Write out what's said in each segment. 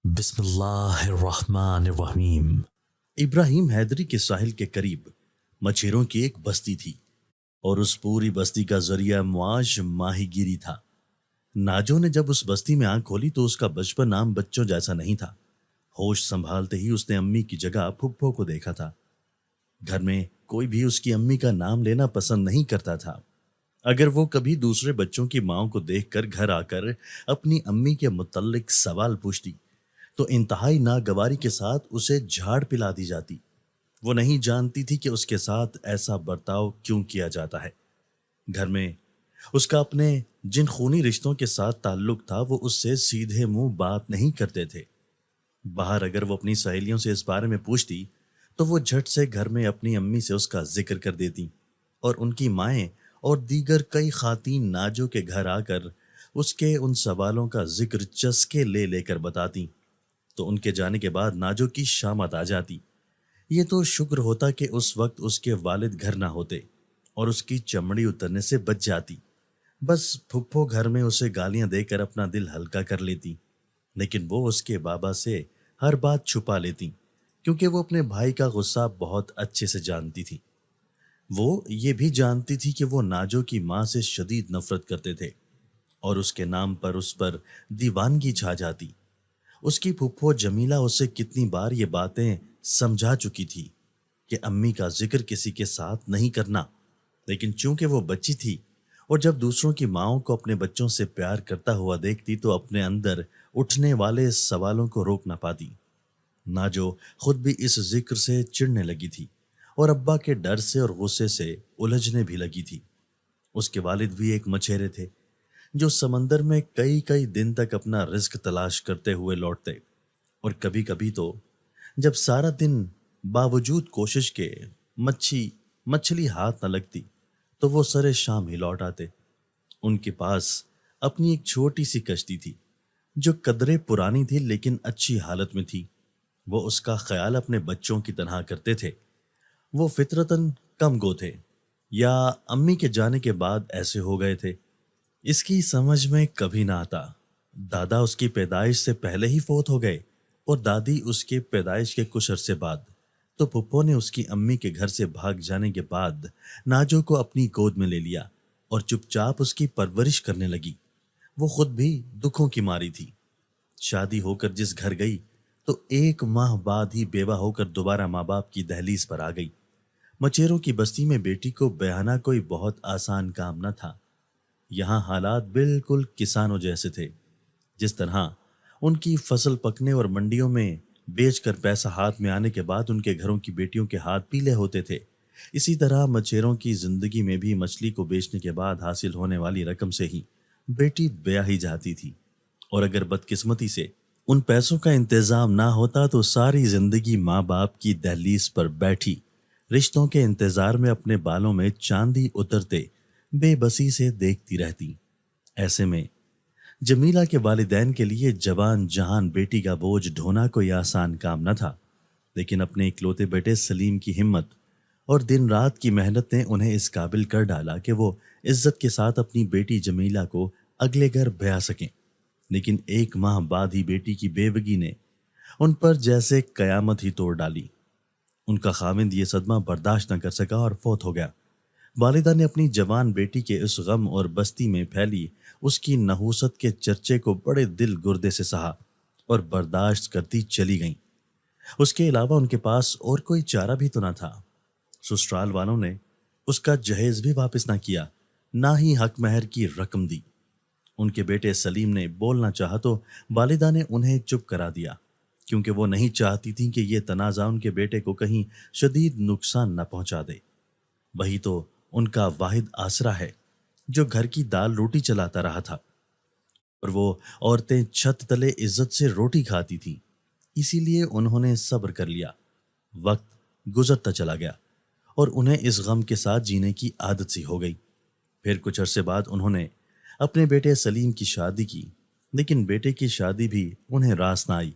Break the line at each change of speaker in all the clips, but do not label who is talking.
بسم اللہ الرحمن الرحیم۔
ابراہیم حیدری کے ساحل کے قریب مچھیروں کی ایک بستی تھی اور اس پوری بستی کا ذریعہ معاش ماہی گیری تھا۔ ناجو نے جب اس بستی میں آنکھ کھولی تو اس کا بچپن عام بچوں جیسا نہیں تھا۔ ہوش سنبھالتے ہی اس نے امی کی جگہ پھپھو کو دیکھا تھا۔ گھر میں کوئی بھی اس کی امی کا نام لینا پسند نہیں کرتا تھا۔ اگر وہ کبھی دوسرے بچوں کی ماؤں کو دیکھ کر گھر آ کر اپنی امی کے متعلق سوال پوچھتی تو انتہائی ناگواری کے ساتھ اسے جھاڑ پلا دی جاتی۔ وہ نہیں جانتی تھی کہ اس کے ساتھ ایسا برتاؤ کیوں کیا جاتا ہے۔ گھر میں اس کا اپنے جن خونی رشتوں کے ساتھ تعلق تھا وہ اس سے سیدھے منہ بات نہیں کرتے تھے۔ باہر اگر وہ اپنی سہیلیوں سے اس بارے میں پوچھتی تو وہ جھٹ سے گھر میں اپنی امی سے اس کا ذکر کر دیتی اور ان کی مائیں اور دیگر کئی خواتین ناجو کے گھر آ کر اس کے ان سوالوں کا ذکر چسکے لے لے کر بتاتی تو ان کے جانے کے بعد ناجو کی شامت آ جاتی۔ یہ تو شکر ہوتا کہ اس وقت اس کے والد گھر نہ ہوتے اور اس کی چمڑی اترنے سے بچ جاتی۔ بس پھپھو گھر میں اسے گالیاں دے کر اپنا دل ہلکا کر لیتی، لیکن وہ اس کے بابا سے ہر بات چھپا لیتی کیونکہ وہ اپنے بھائی کا غصہ بہت اچھے سے جانتی تھی۔ وہ یہ بھی جانتی تھی کہ وہ ناجو کی ماں سے شدید نفرت کرتے تھے اور اس کے نام پر اس پر دیوانگی چھا جاتی۔ اس کی پھپھو جمیلہ اسے کتنی بار یہ باتیں سمجھا چکی تھی کہ امی کا ذکر کسی کے ساتھ نہیں کرنا، لیکن چونکہ وہ بچی تھی اور جب دوسروں کی ماؤں کو اپنے بچوں سے پیار کرتا ہوا دیکھتی تو اپنے اندر اٹھنے والے سوالوں کو روک نہ پاتی۔ ناجو خود بھی اس ذکر سے چڑنے لگی تھی اور ابا کے ڈر سے اور غصے سے الجھنے بھی لگی تھی۔ اس کے والد بھی ایک مچھیرے تھے جو سمندر میں کئی کئی دن تک اپنا رزق تلاش کرتے ہوئے لوٹتے، اور کبھی کبھی تو جب سارا دن باوجود کوشش کے مچھلی ہاتھ نہ لگتی تو وہ سرے شام ہی لوٹ آتے۔ ان کے پاس اپنی ایک چھوٹی سی کشتی تھی جو قدرے پرانی تھی لیکن اچھی حالت میں تھی۔ وہ اس کا خیال اپنے بچوں کی طرح کرتے تھے۔ وہ فطرتاً کم گو تھے یا امی کے جانے کے بعد ایسے ہو گئے تھے، اس کی سمجھ میں کبھی نہ آتا۔ دادا اس کی پیدائش سے پہلے ہی فوت ہو گئے اور دادی اس کے پیدائش کے کچھ عرصے بعد، تو پھپھو نے اس کی امی کے گھر سے بھاگ جانے کے بعد ناجو کو اپنی گود میں لے لیا اور چپ چاپ اس کی پرورش کرنے لگی۔ وہ خود بھی دکھوں کی ماری تھی۔ شادی ہو کر جس گھر گئی تو 1 ماہ بعد ہی بیوہ ہو کر دوبارہ ماں باپ کی دہلیز پر آ گئی۔ مچیروں کی بستی میں بیٹی کو بیاہنا کوئی بہت آسان کام نہ تھا۔ یہاں حالات بالکل کسانوں جیسے تھے۔ جس طرح ان کی فصل پکنے اور منڈیوں میں بیچ کر پیسہ ہاتھ میں آنے کے بعد ان کے گھروں کی بیٹیوں کے ہاتھ پیلے ہوتے تھے، اسی طرح مچیروں کی زندگی میں بھی مچھلی کو بیچنے کے بعد حاصل ہونے والی رقم سے ہی بیٹی بیاہی جاتی تھی، اور اگر بدقسمتی سے ان پیسوں کا انتظام نہ ہوتا تو ساری زندگی ماں باپ کی دہلیز پر بیٹھی رشتوں کے انتظار میں اپنے بالوں میں چاندی اترتے بے بسی سے دیکھتی رہتی۔ ایسے میں جمیلہ کے والدین کے لیے جوان جہان بیٹی کا بوجھ ڈھونا کوئی آسان کام نہ تھا، لیکن اپنے اکلوتے بیٹے سلیم کی ہمت اور دن رات کی محنت نے انہیں اس قابل کر ڈالا کہ وہ عزت کے ساتھ اپنی بیٹی جمیلہ کو اگلے گھر بیا سکیں۔ لیکن 1 ماہ بعد ہی بیٹی کی بیوگی نے ان پر جیسے قیامت ہی توڑ ڈالی۔ ان کا خاوند یہ صدمہ برداشت نہ کر سکا اور فوت ہو گیا۔ والدہ نے اپنی جوان بیٹی کے اس غم اور بستی میں پھیلی اس کی نحوست کے چرچے کو بڑے دل گردے سے سہا اور برداشت کرتی چلی گئیں۔ اس کے علاوہ ان کے پاس اور کوئی چارہ بھی تو نہ تھا۔ سسرال والوں نے اس کا جہیز بھی واپس نہ کیا، نہ ہی حق مہر کی رقم دی۔ ان کے بیٹے سلیم نے بولنا چاہا تو والدہ نے انہیں چپ کرا دیا، کیونکہ وہ نہیں چاہتی تھیں کہ یہ تنازع ان کے بیٹے کو کہیں شدید نقصان نہ پہنچا دے۔ وہی تو ان کا واحد آسرا ہے جو گھر کی دال روٹی چلاتا رہا تھا، اور وہ عورتیں چھت تلے عزت سے روٹی کھاتی تھیں، اسی لیے انہوں نے صبر کر لیا۔ وقت گزرتا چلا گیا اور انہیں اس غم کے ساتھ جینے کی عادت سی ہو گئی۔ پھر کچھ عرصے بعد انہوں نے اپنے بیٹے سلیم کی شادی کی، لیکن بیٹے کی شادی بھی انہیں راس نہ آئی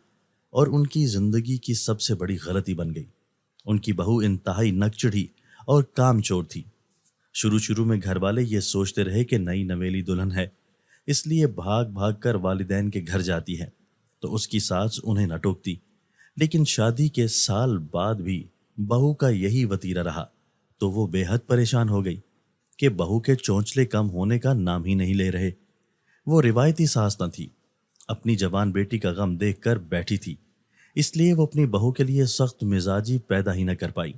اور ان کی زندگی کی سب سے بڑی غلطی بن گئی۔ ان کی بہو انتہائی نکچڑھی اور کام چور تھی۔ شروع میں گھر والے یہ سوچتے رہے کہ نئی نویلی دلہن ہے، اس لیے بھاگ بھاگ کر والدین کے گھر جاتی ہے، تو اس کی ساس انہیں نہ ٹوکتی، لیکن شادی کے سال بعد بھی بہو کا یہی وتیرہ رہا تو وہ بے حد پریشان ہو گئی کہ بہو کے چونچلے کم ہونے کا نام ہی نہیں لے رہے۔ وہ روایتی ساس نہ تھی، اپنی جوان بیٹی کا غم دیکھ کر بیٹھی تھی، اس لیے وہ اپنی بہو کے لیے سخت مزاجی پیدا ہی نہ کر پائی،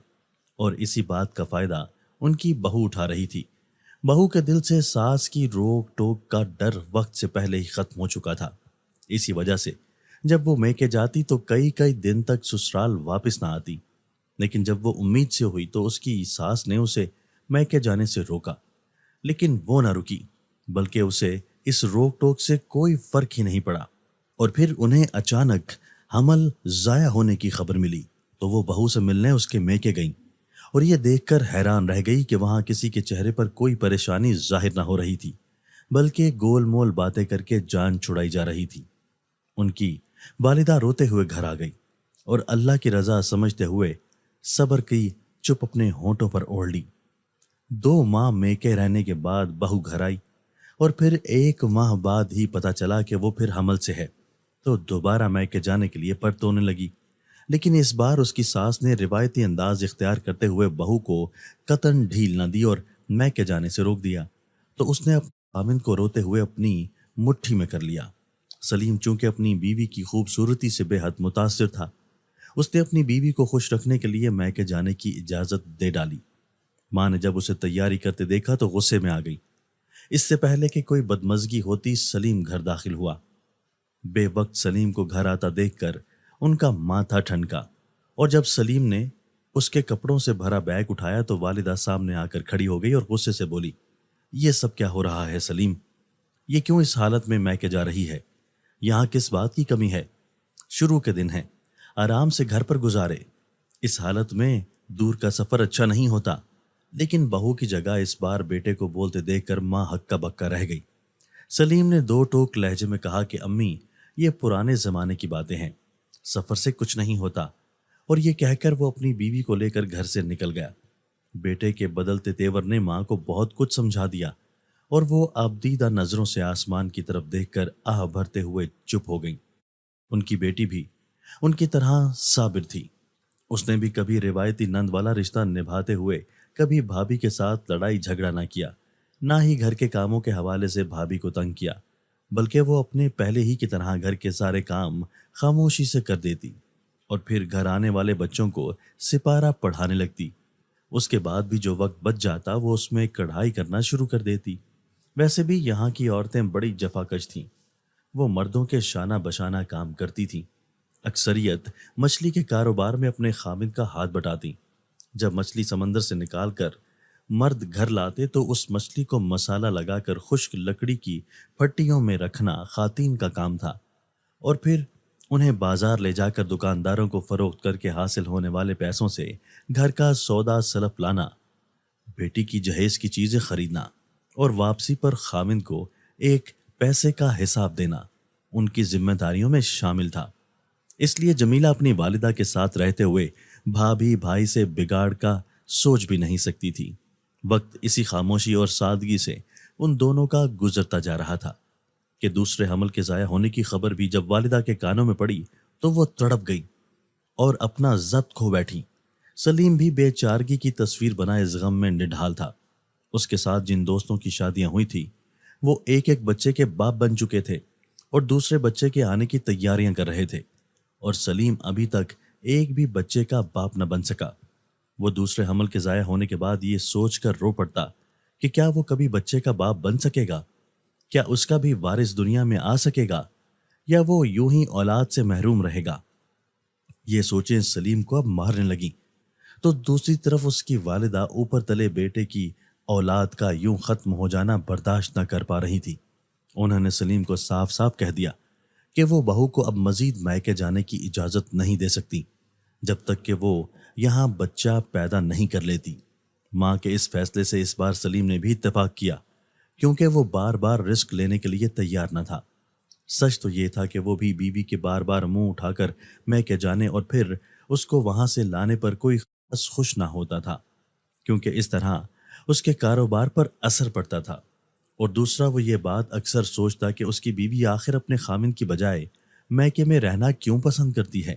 اور اسی بات کا فائدہ ان کی بہو اٹھا رہی تھی۔ بہو کے دل سے ساس کی روک ٹوک کا ڈر وقت سے پہلے ہی ختم ہو چکا تھا۔ اسی وجہ سے جب وہ میکے جاتی تو کئی کئی دن تک سسرال واپس نہ آتی، لیکن جب وہ امید سے ہوئی تو اس کی ساس نے اسے میکے جانے سے روکا، لیکن وہ نہ رکی، بلکہ اسے اس روک ٹوک سے کوئی فرق ہی نہیں پڑا۔ اور پھر انہیں اچانک حمل ضائع ہونے کی خبر ملی تو وہ بہو سے ملنے اس کے میکے گئیں، اور یہ دیکھ کر حیران رہ گئی کہ وہاں کسی کے چہرے پر کوئی پریشانی ظاہر نہ ہو رہی تھی، بلکہ گول مول باتیں کر کے جان چھڑائی جا رہی تھی۔ ان کی والدہ روتے ہوئے گھر آ گئی اور اللہ کی رضا سمجھتے ہوئے صبر کی چپ اپنے ہونٹوں پر اوڑھ لی۔ 2 ماہ میکے رہنے کے بعد بہو گھر آئی، اور پھر 1 ماہ بعد ہی پتہ چلا کہ وہ پھر حمل سے ہے، تو دوبارہ میکے جانے کے لیے پرتونے لگی۔ لیکن اس بار اس کی ساس نے روایتی انداز اختیار کرتے ہوئے بہو کو قطعاً ڈھیل نہ دی اور میکے جانے سے روک دیا، تو اس نے اپنے خاوند کو روتے ہوئے اپنی مٹھی میں کر لیا۔ سلیم چونکہ اپنی بیوی کی خوبصورتی سے بے حد متاثر تھا، اس نے اپنی بیوی کو خوش رکھنے کے لیے میکے جانے کی اجازت دے ڈالی۔ ماں نے جب اسے تیاری کرتے دیکھا تو غصے میں آ گئی۔ اس سے پہلے کہ کوئی بدمزگی ہوتی سلیم گھر داخل ہوا۔ بے وقت سلیم کو گھر آتا دیکھ کر ان کا ماتھا ٹھنکا، اور جب سلیم نے اس کے کپڑوں سے بھرا بیگ اٹھایا تو والدہ سامنے آ کر کھڑی ہو گئی اور غصے سے بولی، یہ سب کیا ہو رہا ہے سلیم؟ یہ کیوں اس حالت میں میکے جا رہی ہے؟ یہاں کس بات کی کمی ہے؟ شروع کے دن ہے، آرام سے گھر پر گزارے، اس حالت میں دور کا سفر اچھا نہیں ہوتا۔ لیکن بہو کی جگہ اس بار بیٹے کو بولتے دیکھ کر ماں ہکا بکا رہ گئی۔ سلیم نے 2 ٹوک لہجے میں کہا کہ امی، یہ پرانے زمانے کی باتیں ہیں، سفر سے کچھ نہیں ہوتا، اور یہ کہہ کر وہ اپنی بیوی کو لے کر گھر سے نکل گیا۔ بیٹے کے بدلتے تیور نے ماں کو بہت کچھ سمجھا دیا، اور وہ آبدیدہ نظروں سے آسمان کی طرف دیکھ کر آہ بھرتے ہوئے چپ ہو گئیں۔ ان کی بیٹی بھی ان کی طرح صابر تھی، اس نے بھی کبھی روایتی نند والا رشتہ نبھاتے ہوئے کبھی بھابھی کے ساتھ لڑائی جھگڑا نہ کیا، نہ ہی گھر کے کاموں کے حوالے سے بھابھی کو تنگ کیا، بلکہ وہ اپنے پہلے ہی کی طرح گھر کے سارے کام خاموشی سے کر دیتی، اور پھر گھر آنے والے بچوں کو سپارہ پڑھانے لگتی۔ اس کے بعد بھی جو وقت بچ جاتا وہ اس میں کڑھائی کرنا شروع کر دیتی۔ ویسے بھی یہاں کی عورتیں بڑی جفاکش تھیں، وہ مردوں کے شانہ بشانہ کام کرتی تھیں۔ اکثریت مچھلی کے کاروبار میں اپنے خامد کا ہاتھ بٹاتی۔ جب مچھلی سمندر سے نکال کر مرد گھر لاتے تو اس مچھلی کو مسالہ لگا کر خشک لکڑی کی پھٹیوں میں رکھنا خواتین کا کام تھا، اور پھر انہیں بازار لے جا کر دکانداروں کو فروخت کر کے حاصل ہونے والے پیسوں سے گھر کا سودا سلف لانا، بیٹی کی جہیز کی چیزیں خریدنا، اور واپسی پر خامند کو ایک پیسے کا حساب دینا ان کی ذمہ داریوں میں شامل تھا۔ اس لیے جمیلہ اپنی والدہ کے ساتھ رہتے ہوئے بھابھی بھائی سے بگاڑ کا سوچ بھی نہیں سکتی تھی۔ وقت اسی خاموشی اور سادگی سے ان دونوں کا گزرتا جا رہا تھا کہ دوسرے حمل کے ضائع ہونے کی خبر بھی جب والدہ کے کانوں میں پڑی تو وہ تڑپ گئی اور اپنا ضبط کھو بیٹھی۔ سلیم بھی بے چارگی کی تصویر بنائے اس غم میں نڈھال تھا۔ اس کے ساتھ جن دوستوں کی شادیاں ہوئی تھی وہ ایک ایک بچے کے باپ بن چکے تھے اور دوسرے بچے کے آنے کی تیاریاں کر رہے تھے، اور سلیم ابھی تک ایک بھی بچے کا باپ نہ بن سکا۔ وہ دوسرے حمل کے ضائع ہونے کے بعد یہ سوچ کر رو پڑتا کہ کیا وہ کبھی بچے کا باپ بن سکے گا؟ کیا اس کا بھی وارث دنیا میں آ سکے گا، یا وہ یوں ہی اولاد سے محروم رہے گا؟ یہ سوچیں سلیم کو اب مارنے لگیں، تو دوسری طرف اس کی والدہ اوپر تلے بیٹے کی اولاد کا یوں ختم ہو جانا برداشت نہ کر پا رہی تھی۔ انہوں نے سلیم کو صاف صاف کہہ دیا کہ وہ بہو کو اب مزید میکے جانے کی اجازت نہیں دے سکتی جب تک کہ وہ یہاں بچہ پیدا نہیں کر لیتی۔ ماں کے اس فیصلے سے اس بار سلیم نے بھی اتفاق کیا، کیونکہ وہ بار بار رسک لینے کے لیے تیار نہ تھا۔ سچ تو یہ تھا کہ وہ بھی بیوی کے بار بار منہ اٹھا کر میکے جانے اور پھر اس کو وہاں سے لانے پر کوئی خاص خوش نہ ہوتا تھا، کیونکہ اس طرح اس کے کاروبار پر اثر پڑتا تھا، اور دوسرا وہ یہ بات اکثر سوچتا کہ اس کی بیوی آخر اپنے خامند کی بجائے میکے میں رہنا کیوں پسند کرتی ہے؟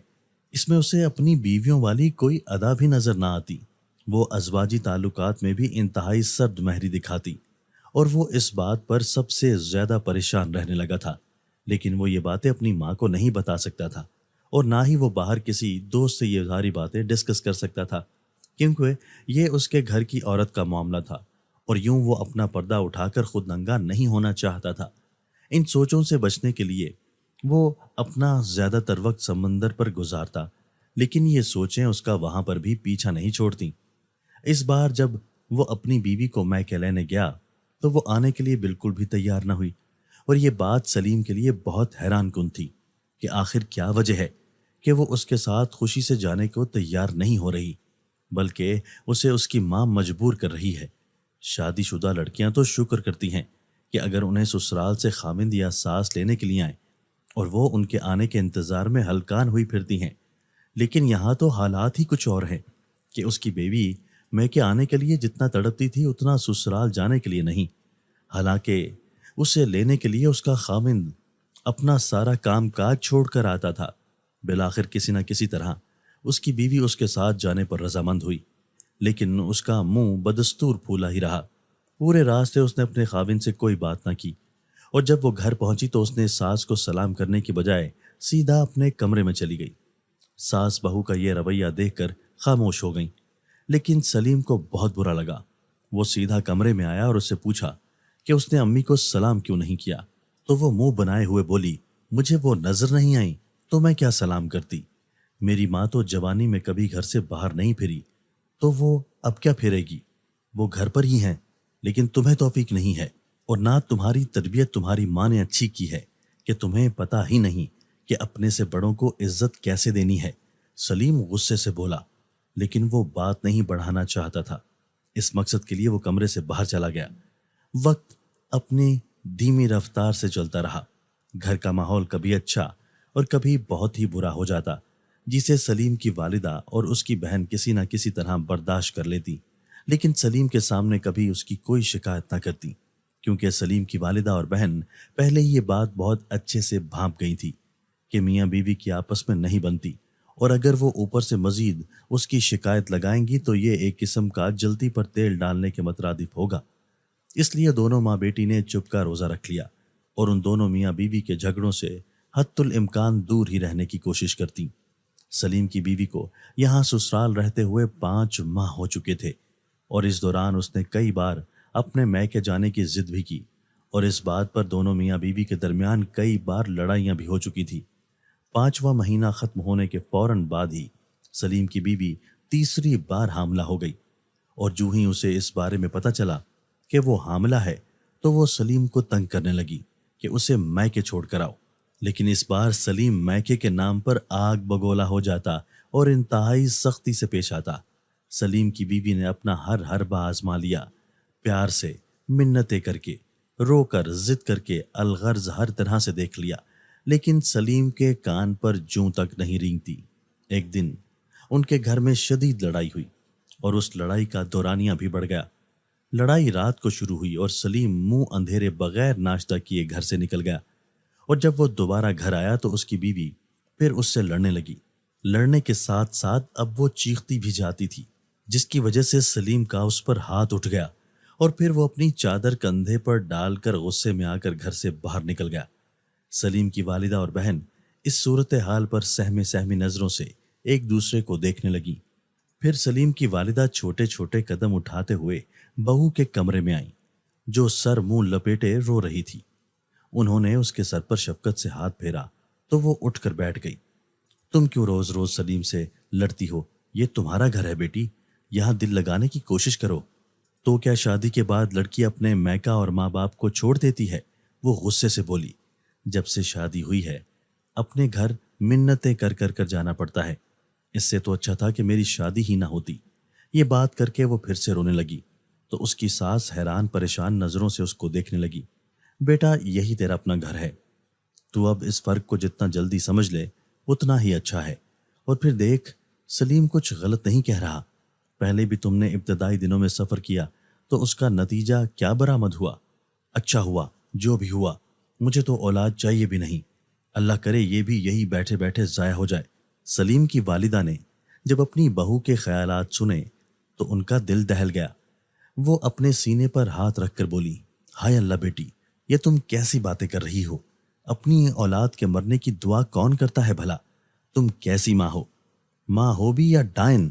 اس میں اسے اپنی بیویوں والی کوئی ادا بھی نظر نہ آتی۔ وہ ازواجی تعلقات میں بھی انتہائی سرد مہری دکھاتی، اور وہ اس بات پر سب سے زیادہ پریشان رہنے لگا تھا۔ لیکن وہ یہ باتیں اپنی ماں کو نہیں بتا سکتا تھا، اور نہ ہی وہ باہر کسی دوست سے یہ ساری باتیں ڈسکس کر سکتا تھا، کیونکہ یہ اس کے گھر کی عورت کا معاملہ تھا، اور یوں وہ اپنا پردہ اٹھا کر خود ننگا نہیں ہونا چاہتا تھا۔ ان سوچوں سے بچنے کے لیے وہ اپنا زیادہ تر وقت سمندر پر گزارتا، لیکن یہ سوچیں اس کا وہاں پر بھی پیچھا نہیں چھوڑتیں۔ اس بار جب وہ اپنی بیوی کو میکے لینے گیا تو وہ آنے کے لیے بالکل بھی تیار نہ ہوئی، اور یہ بات سلیم کے لیے بہت حیران کن تھی کہ آخر کیا وجہ ہے کہ وہ اس کے ساتھ خوشی سے جانے کو تیار نہیں ہو رہی، بلکہ اسے اس کی ماں مجبور کر رہی ہے۔ شادی شدہ لڑکیاں تو شکر کرتی ہیں کہ اگر انہیں سسرال سے خامند یا ساس لینے کے لیے آئیں، اور وہ ان کے آنے کے انتظار میں ہلکان ہوئی پھرتی ہیں، لیکن یہاں تو حالات ہی کچھ اور ہیں کہ اس کی بیوی میکے آنے کے لیے جتنا تڑپتی تھی اتنا سسرال جانے کے لیے نہیں، حالانکہ اسے لینے کے لیے اس کا خامند اپنا سارا کام کاج چھوڑ کر آتا تھا۔ بالآخر کسی نہ کسی طرح اس کی بیوی اس کے ساتھ جانے پر رضامند ہوئی، لیکن اس کا منہ بدستور پھولا ہی رہا۔ پورے راستے اس نے اپنے خاوند سے کوئی بات نہ کی، اور جب وہ گھر پہنچی تو اس نے ساس کو سلام کرنے کی بجائے سیدھا اپنے کمرے میں چلی گئی۔ ساس بہو کا یہ رویہ دیکھ کر خاموش ہو گئیں، لیکن سلیم کو بہت برا لگا۔ وہ سیدھا کمرے میں آیا اور اس سے پوچھا کہ اس نے امی کو سلام کیوں نہیں کیا، تو وہ منہ بنائے ہوئے بولی، مجھے وہ نظر نہیں آئی تو میں کیا سلام کرتی؟ میری ماں تو جوانی میں کبھی گھر سے باہر نہیں پھری، تو وہ اب کیا پھرے گی؟ وہ گھر پر ہی ہیں، لیکن تمہیں توفیق نہیں ہے، اور نہ تمہاری تربیت تمہاری ماں نے اچھی کی ہے کہ تمہیں پتہ ہی نہیں کہ اپنے سے بڑوں کو عزت کیسے دینی ہے۔ سلیم غصے سے بولا، لیکن وہ بات نہیں بڑھانا چاہتا تھا۔ اس مقصد کے لیے وہ کمرے سے باہر چلا گیا۔ وقت اپنی دھیمی رفتار سے چلتا رہا۔ گھر کا ماحول کبھی اچھا اور کبھی بہت ہی برا ہو جاتا، جسے سلیم کی والدہ اور اس کی بہن کسی نہ کسی طرح برداشت کر لیتی، لیکن سلیم کے سامنے کبھی اس کی کوئی شکایت نہ کرتی، کیونکہ سلیم کی والدہ اور بہن پہلے ہی یہ بات بہت اچھے سے بھانپ گئی تھی کہ میاں بیوی کی آپس میں نہیں بنتی، اور اگر وہ اوپر سے مزید اس کی شکایت لگائیں گی تو یہ ایک قسم کا جلتی پر تیل ڈالنے کے مترادف ہوگا۔ اس لیے دونوں ماں بیٹی نے چپ کا روزہ رکھ لیا، اور ان دونوں میاں بیوی کے جھگڑوں سے حتی الامکان دور ہی رہنے کی کوشش کرتی۔ سلیم کی بیوی کو یہاں سسرال رہتے ہوئے 5 ماہ ہو چکے تھے، اور اس دوران اس نے کئی بار اپنے میکے جانے کی ضد بھی کی، اور اس بات پر دونوں میاں بیوی کے درمیان کئی بار لڑائیاں بھی ہو چکی تھی۔ 5واں مہینہ ختم ہونے کے فوراً بعد ہی سلیم کی بیوی تیسری بار حاملہ ہو گئی، اور جو ہی اسے اس بارے میں پتہ چلا کہ وہ حاملہ ہے تو وہ سلیم کو تنگ کرنے لگی کہ اسے میکے چھوڑ کر آؤ۔ لیکن اس بار سلیم میکے کے نام پر آگ بگولا ہو جاتا اور انتہائی سختی سے پیش آتا۔ سلیم کی بیوی نے اپنا ہر حربہ آزما لیا، پیار سے، منتیں کر کے، رو کر، ضد کر کے، الغرض ہر طرح سے دیکھ لیا، لیکن سلیم کے کان پر جوں تک نہیں رینگتی۔ ایک دن ان کے گھر میں شدید لڑائی ہوئی، اور اس لڑائی کا دورانیہ بھی بڑھ گیا۔ لڑائی رات کو شروع ہوئی اور سلیم منہ اندھیرے بغیر ناشتہ کیے گھر سے نکل گیا، اور جب وہ دوبارہ گھر آیا تو اس کی بیوی پھر اس سے لڑنے لگی۔ لڑنے کے ساتھ ساتھ اب وہ چیختی بھی جاتی تھی، جس کی وجہ سے سلیم کا اس پر ہاتھ اٹھ گیا، اور پھر وہ اپنی چادر کندھے پر ڈال کر غصے میں آ کر گھر سے باہر نکل گیا۔ سلیم کی والدہ اور بہن اس صورتحال پر سہمی سہمی نظروں سے ایک دوسرے کو دیکھنے لگی۔ پھر سلیم کی والدہ چھوٹے چھوٹے قدم اٹھاتے ہوئے بہو کے کمرے میں آئیں، جو سر منہ لپیٹے رو رہی تھی۔ انہوں نے اس کے سر پر شفقت سے ہاتھ پھیرا تو وہ اٹھ کر بیٹھ گئی۔ تم کیوں روز روز سلیم سے لڑتی ہو؟ یہ تمہارا گھر ہے بیٹی، یہاں دل لگانے کی کوشش کرو۔ تو کیا شادی کے بعد لڑکی اپنے میکہ اور ماں باپ کو چھوڑ دیتی ہے؟ وہ غصے سے بولی۔ جب سے شادی ہوئی ہے اپنے گھر منتیں کر کر کر جانا پڑتا ہے، اس سے تو اچھا تھا کہ میری شادی ہی نہ ہوتی۔ یہ بات کر کے وہ پھر سے رونے لگی تو اس کی ساس حیران پریشان نظروں سے اس کو دیکھنے لگی۔ بیٹا، یہی تیرا اپنا گھر ہے، تو اب اس فرق کو جتنا جلدی سمجھ لے اتنا ہی اچھا ہے۔ اور پھر دیکھ، سلیم کچھ غلط نہیں کہہ رہا، پہلے بھی تم نے ابتدائی دنوں میں سفر کیا تو اس کا نتیجہ کیا برآمد ہوا؟ اچھا ہوا جو بھی ہوا، مجھے تو اولاد چاہیے بھی نہیں۔ اللہ کرے یہ بھی یہی بیٹھے بیٹھے ضائع ہو جائے۔ سلیم کی والدہ نے جب اپنی بہو کے خیالات سنے تو ان کا دل دہل گیا۔ وہ اپنے سینے پر ہاتھ رکھ کر بولی، ہائے اللہ بیٹی، یہ تم کیسی باتیں کر رہی ہو؟ اپنی اولاد کے مرنے کی دعا کون کرتا ہے بھلا؟ تم کیسی ماں ہو؟ ماں ہو بھی یا ڈائن؟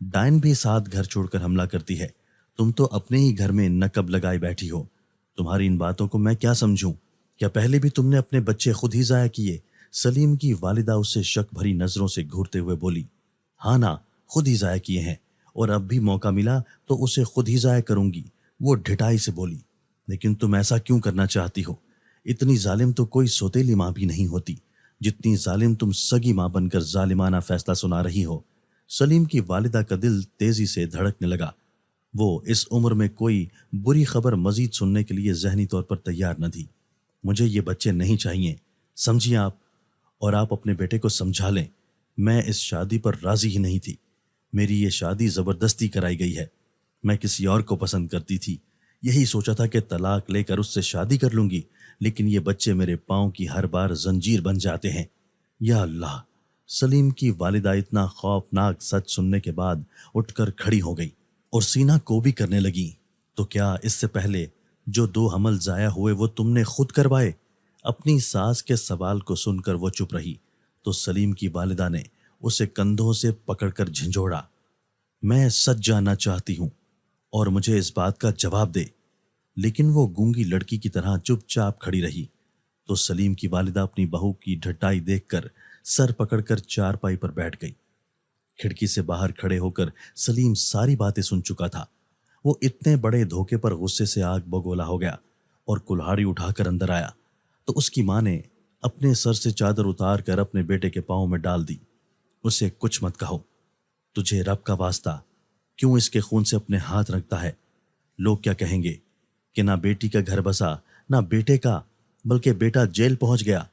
ڈائن بھی ساتھ گھر چھوڑ کر حملہ کرتی ہے، تم تو اپنے ہی گھر میں نقب لگائے بیٹھی ہو۔ تمہاری ان باتوں کو میں کیا سمجھوں؟ کیا پہلے بھی تم نے اپنے بچے خود ہی ضائع کیے؟ سلیم کی والدہ اس سے شک بھری نظروں سے گھورتے ہوئے بولی، ہاں نا، خود ہی ضائع کیے ہیں، اور اب بھی موقع ملا تو اسے خود ہی ضائع کروں گی۔ وہ ڈھٹائی سے بولی، لیکن تم ایسا کیوں کرنا چاہتی ہو؟ اتنی ظالم تو کوئی سوتیلی ماں بھی نہیں ہوتی جتنی ظالم تم سگی ماں بن کر ظالمانہ فیصلہ سنا رہی ہو۔ سلیم کی والدہ کا دل تیزی سے دھڑکنے لگا۔ وہ اس عمر میں کوئی بری خبر مزید سننے کے لیے ذہنی طور پر تیار نہ تھی۔ مجھے یہ بچے نہیں چاہیے، سمجھیے آپ، اور آپ اپنے بیٹے کو سمجھا لیں۔ میں اس شادی پر راضی ہی نہیں تھی۔ میری یہ شادی زبردستی کرائی گئی ہے۔ میں کسی اور کو پسند کرتی تھی، یہی سوچا تھا کہ طلاق لے کر اس سے شادی کر لوں گی، لیکن یہ بچے میرے پاؤں کی ہر بار زنجیر بن جاتے ہیں۔ یا اللہ! سلیم کی والدہ اتنا خوفناک سچ سننے کے بعد اٹھ کر کھڑی ہو گئی اور سینہ کو بھی کرنے لگی۔ تو کیا اس سے پہلے جو 2 حمل ضائع ہوئے وہ تم نے خود کروائے؟ اپنی ساس کے سوال کو سن کر وہ چپ رہی تو سلیم کی والدہ نے اسے کندھوں سے پکڑ کر جھنجھوڑا۔ میں سچ جاننا چاہتی ہوں اور مجھے اس بات کا جواب دے۔ لیکن وہ گونگی لڑکی کی طرح چپ چاپ کھڑی رہی تو سلیم کی والدہ اپنی بہو کی ڈھٹائی دیکھ کر سر پکڑ کر چارپائی پر بیٹھ گئی۔ کھڑکی سے باہر کھڑے ہو کر سلیم ساری باتیں سن چکا تھا۔ وہ اتنے بڑے دھوکے پر غصے سے آگ بگولا ہو گیا اور کلہاڑی اٹھا کر اندر آیا تو اس کی ماں نے اپنے سر سے چادر اتار کر اپنے بیٹے کے پاؤں میں ڈال دی۔ اسے کچھ مت کہو، تجھے رب کا واسطہ کیوں اس کے خون سے اپنے ہاتھ رکھتا ہے؟ لوگ کیا کہیں گے کہ نہ بیٹی کا گھر بسا نہ بیٹے کا، بلکہ بیٹا جیل پہنچ گیا۔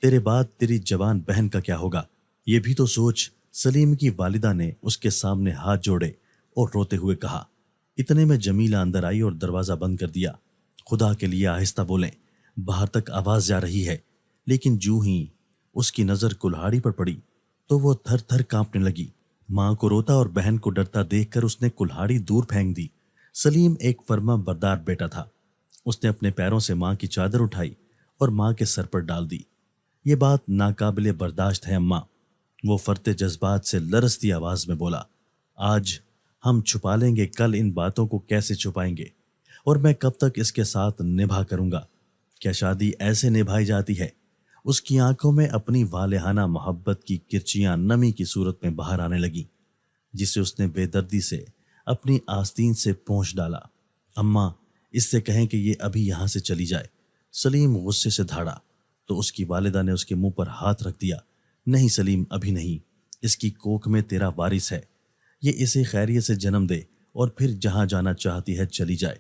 تیرے بعد تیری جوان بہن کا کیا ہوگا؟ یہ بھی تو سوچ۔ سلیم کی والدہ نے اس کے سامنے ہاتھ جوڑے اور روتے ہوئے کہا۔ اتنے میں جمیلہ اندر آئی اور دروازہ بند کر دیا۔ خدا کے لیے آہستہ بولیں، باہر تک آواز جا رہی ہے۔ لیکن جو ہی اس کی نظر کلہاڑی پر پڑی تو وہ تھر تھر کانپنے لگی۔ ماں کو روتا اور بہن کو ڈرتا دیکھ کر اس نے کلہاڑی دور پھینک دی۔ سلیم ایک فرما بردار بیٹا تھا۔ اس نے اپنے پیروں سے ماں کی چادر اٹھائی اور ماں کے سر پر ڈال دی۔ یہ بات ناقابل برداشت ہے اماں، وہ فرتے جذبات سے لرزتی آواز میں بولا۔ آج ہم چھپا لیں گے، کل ان باتوں کو کیسے چھپائیں گے؟ اور میں کب تک اس کے ساتھ نبھا کروں گا؟ کیا شادی ایسے نبھائی جاتی ہے؟ اس کی آنکھوں میں اپنی والہانہ محبت کی کرچیاں نمی کی صورت میں باہر آنے لگیں، جسے اس نے بے دردی سے اپنی آستین سے پونچھ ڈالا۔ اماں، اس سے کہیں کہ یہ ابھی یہاں سے چلی جائے۔ سلیم غصے سے دھاڑا تو اس کی والدہ نے اس کے منہ پر ہاتھ رکھ دیا۔ نہیں سلیم، ابھی نہیں، اس کی کوکھ میں تیرا وارث ہے، یہ اسے خیریت سے جنم دے اور پھر جہاں جانا چاہتی ہے چلی جائے۔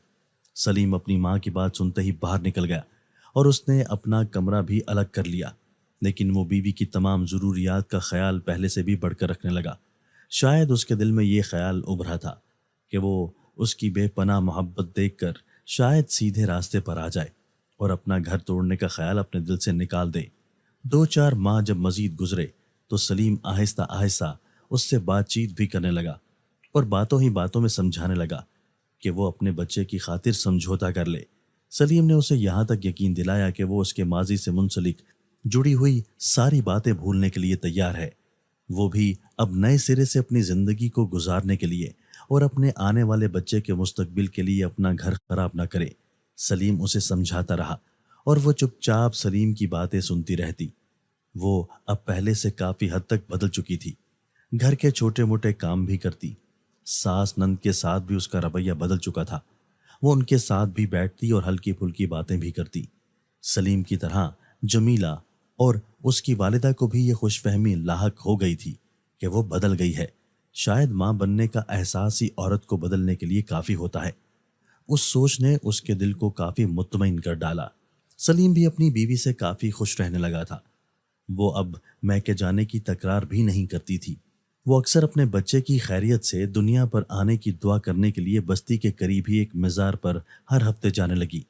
سلیم اپنی ماں کی بات سنتے ہی باہر نکل گیا اور اس نے اپنا کمرہ بھی الگ کر لیا، لیکن وہ بیوی کی تمام ضروریات کا خیال پہلے سے بھی بڑھ کر رکھنے لگا۔ شاید اس کے دل میں یہ خیال ابھرا تھا کہ وہ اس کی بے پناہ محبت دیکھ کر شاید سیدھے راستے پر آ جائے اور اپنا گھر توڑنے کا خیال اپنے دل سے نکال دے۔ 2-4 ماہ جب مزید گزرے تو سلیم آہستہ آہستہ اس سے بات چیت بھی کرنے لگا اور باتوں ہی باتوں میں سمجھانے لگا کہ وہ اپنے بچے کی خاطر سمجھوتا کر لے۔ سلیم نے اسے یہاں تک یقین دلایا کہ وہ اس کے ماضی سے منسلک جڑی ہوئی ساری باتیں بھولنے کے لیے تیار ہے، وہ بھی اب نئے سرے سے اپنی زندگی کو گزارنے کے لیے اور اپنے آنے والے بچے کے مستقبل کے لیے اپنا گھر خراب نہ کرے۔ سلیم اسے سمجھاتا رہا اور وہ چپ چاپ سلیم کی باتیں سنتی رہتی۔ وہ اب پہلے سے کافی حد تک بدل چکی تھی، گھر کے چھوٹے موٹے کام بھی کرتی۔ ساس نند کے ساتھ بھی اس کا رویہ بدل چکا تھا، وہ ان کے ساتھ بھی بیٹھتی اور ہلکی پھلکی باتیں بھی کرتی۔ سلیم کی طرح جمیلہ اور اس کی والدہ کو بھی یہ خوش فہمی لاحق ہو گئی تھی کہ وہ بدل گئی ہے۔ شاید ماں بننے کا احساس ہی عورت کو بدلنے کے لیے کافی ہوتا ہے۔ اس سوچ نے اس کے دل کو کافی مطمئن کر ڈالا۔ سلیم بھی اپنی بیوی سے کافی خوش رہنے لگا تھا۔ وہ اب میکے جانے کی تکرار بھی نہیں کرتی تھی۔ وہ اکثر اپنے بچے کی خیریت سے دنیا پر آنے کی دعا کرنے کے لیے بستی کے قریب ہی ایک مزار پر ہر ہفتے جانے لگی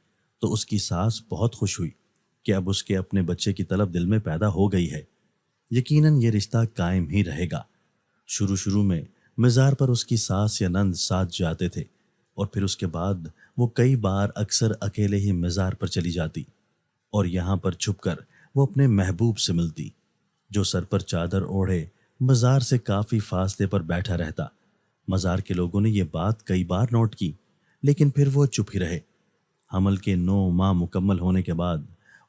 تو اس کی ساس بہت خوش ہوئی کہ اب اس کے اپنے بچے کی طلب دل میں پیدا ہو گئی ہے۔ یقیناً یہ رشتہ قائم ہی رہے گا۔ شروع میں مزار پر اس کی ساس یا نند ساتھ جاتے تھے، اور پھر اس کے بعد وہ کئی بار اکثر اکیلے ہی مزار پر چلی جاتی، اور یہاں پر چھپ کر وہ اپنے محبوب سے ملتی، جو سر پر چادر اوڑھے مزار سے کافی فاصلے پر بیٹھا رہتا۔ مزار کے لوگوں نے یہ بات کئی بار نوٹ کی، لیکن پھر وہ چپ ہی رہے۔ حمل کے 9 ماہ مکمل ہونے کے بعد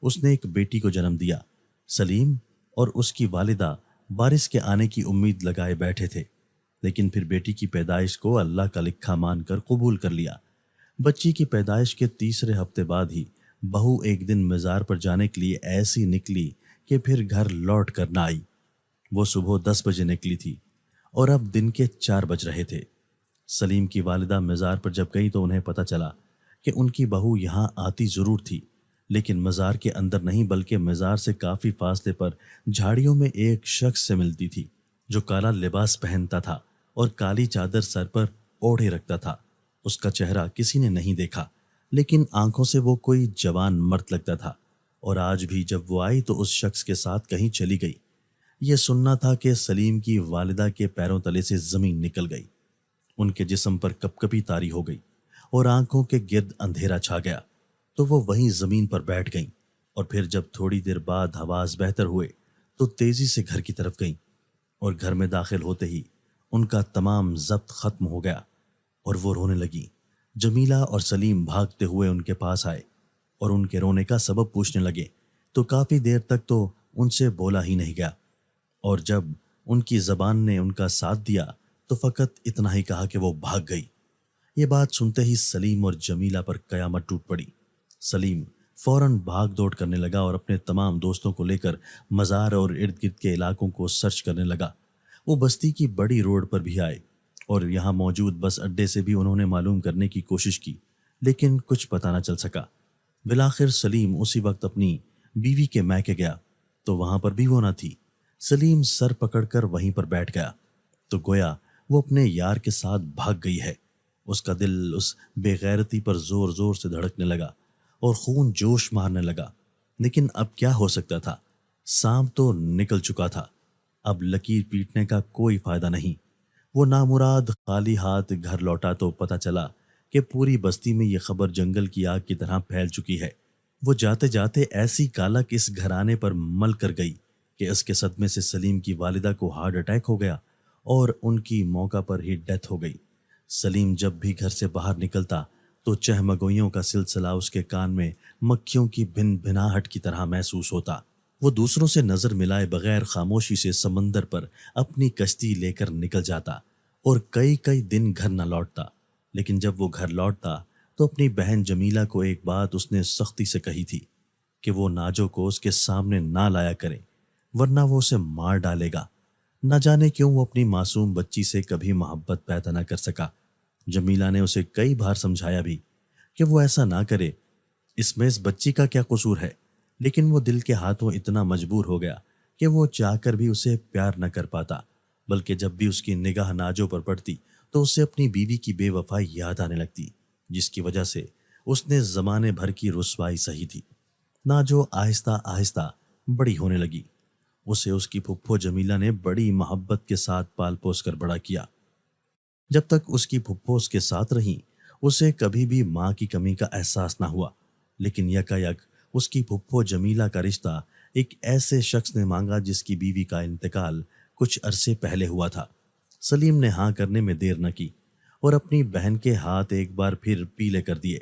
اس نے ایک بیٹی کو جنم دیا۔ سلیم اور اس کی والدہ وارث کے آنے کی امید لگائے بیٹھے تھے، لیکن پھر بیٹی کی پیدائش کو اللہ کا لکھا مان کر قبول کر لیا۔ بچی کی پیدائش کے تیسرے ہفتے بعد ہی بہو ایک دن مزار پر جانے کے لیے ایسی نکلی کہ پھر گھر لوٹ کر نہ آئی۔ وہ صبح 10 بجے نکلی تھی اور اب دن کے 4 بج رہے تھے۔ سلیم کی والدہ مزار پر جب گئی تو انہیں پتہ چلا کہ ان کی بہو یہاں آتی ضرور تھی، لیکن مزار کے اندر نہیں بلکہ مزار سے کافی فاصلے پر جھاڑیوں میں ایک شخص سے ملتی تھی، جو کالا لباس پہنتا تھا اور کالی چادر سر پر اوڑھے رکھتا تھا۔ اس کا چہرہ کسی نے نہیں دیکھا، لیکن آنکھوں سے وہ کوئی جوان مرد لگتا تھا، اور آج بھی جب وہ آئی تو اس شخص کے ساتھ کہیں چلی گئی۔ یہ سننا تھا کہ سلیم کی والدہ کے پیروں تلے سے زمین نکل گئی، ان کے جسم پر کپکپی طاری ہو گئی اور آنکھوں کے گرد اندھیرا چھا گیا، تو وہ وہیں زمین پر بیٹھ گئیں، اور پھر جب تھوڑی دیر بعد حواس بہتر ہوئے تو تیزی سے گھر کی طرف گئیں، اور گھر میں داخل ہوتے ہی ان کا تمام ضبط ختم ہو گیا اور وہ رونے لگیں۔ جمیلہ اور سلیم بھاگتے ہوئے ان کے پاس آئے اور ان کے رونے کا سبب پوچھنے لگے، تو کافی دیر تک تو ان سے بولا ہی نہیں گیا، اور جب ان کی زبان نے ان کا ساتھ دیا تو فقط اتنا ہی کہا کہ وہ بھاگ گئی۔ یہ بات سنتے ہی سلیم اور جمیلہ پر قیامت ٹوٹ پڑی۔ سلیم فوراً بھاگ دوڑ کرنے لگا اور اپنے تمام دوستوں کو لے کر مزار اور ارد گرد کے علاقوں کو سرچ کرنے لگا۔ وہ بستی کی بڑی روڈ پر بھی آئے اور یہاں موجود بس اڈے سے بھی انہوں نے معلوم کرنے کی کوشش کی، لیکن کچھ پتہ نہ چل سکا۔ بالآخر سلیم اسی وقت اپنی بیوی کے میکے گیا تو وہاں پر بھی وہ نہ تھی۔ سلیم سر پکڑ کر وہیں پر بیٹھ گیا تو گویا وہ اپنے یار کے ساتھ بھاگ گئی ہے۔ اس کا دل اس بے غیرتی پر زور زور سے دھڑکنے لگا اور خون جوش مارنے لگا، لیکن اب کیا ہو سکتا تھا؟ سانپ تو نکل چکا تھا، اب لکیر پیٹنے کا کوئی فائدہ نہیں۔ وہ نامراد خالی ہاتھ گھر لوٹا تو پتہ چلا کہ پوری بستی میں یہ خبر جنگل کی آگ کی طرح پھیل چکی ہے۔ وہ جاتے جاتے ایسی کالک اس گھرانے پر مل کر گئی کہ اس کے صدمے سے سلیم کی والدہ کو ہارٹ اٹیک ہو گیا اور ان کی موقع پر ہی ڈیتھ ہو گئی۔ سلیم جب بھی گھر سے باہر نکلتا تو چہمگوئیوں کا سلسلہ اس کے کان میں مکھیوں کی بھن بھناہٹ کی طرح محسوس ہوتا۔ وہ دوسروں سے نظر ملائے بغیر خاموشی سے سمندر پر اپنی کشتی لے کر نکل جاتا اور کئی دن گھر نہ لوٹتا، لیکن جب وہ گھر لوٹتا تو اپنی بہن جمیلہ کو ایک بات اس نے سختی سے کہی تھی کہ وہ ناجو کو اس کے سامنے نہ لایا کرے، ورنہ وہ اسے مار ڈالے گا۔ نہ جانے کیوں وہ اپنی معصوم بچی سے کبھی محبت پیدا نہ کر سکا۔ جمیلہ نے اسے کئی بار سمجھایا بھی کہ وہ ایسا نہ کرے، اس میں اس بچی کا کیا قصور ہے، لیکن وہ دل کے ہاتھوں اتنا مجبور ہو گیا کہ وہ چاہ کر بھی اسے پیار نہ کر پاتا، بلکہ جب بھی اس کی نگاہ ناجو پر پڑتی تو اسے اپنی بیوی کی بے وفائی یاد آنے لگتی، جس کی وجہ سے اس نے زمانے بھر کی رسوائی سہی تھی۔ ناجو آہستہ آہستہ بڑی ہونے لگی۔ اسے اس کی پھپھو جمیلہ نے بڑی محبت کے ساتھ پال پوس کر بڑا کیا۔ جب تک اس کی پھپھو اس کے ساتھ رہیں اسے کبھی بھی ماں کی کمی کا احساس نہ ہوا، لیکن یکایک اس کی پھپھو جمیلہ کا رشتہ ایک ایسے شخص نے مانگا جس کی بیوی کا انتقال کچھ عرصے پہلے ہوا تھا۔ سلیم نے ہاں کرنے میں دیر نہ کی اور اپنی بہن کے ہاتھ ایک بار پھر پیلے کر دیے۔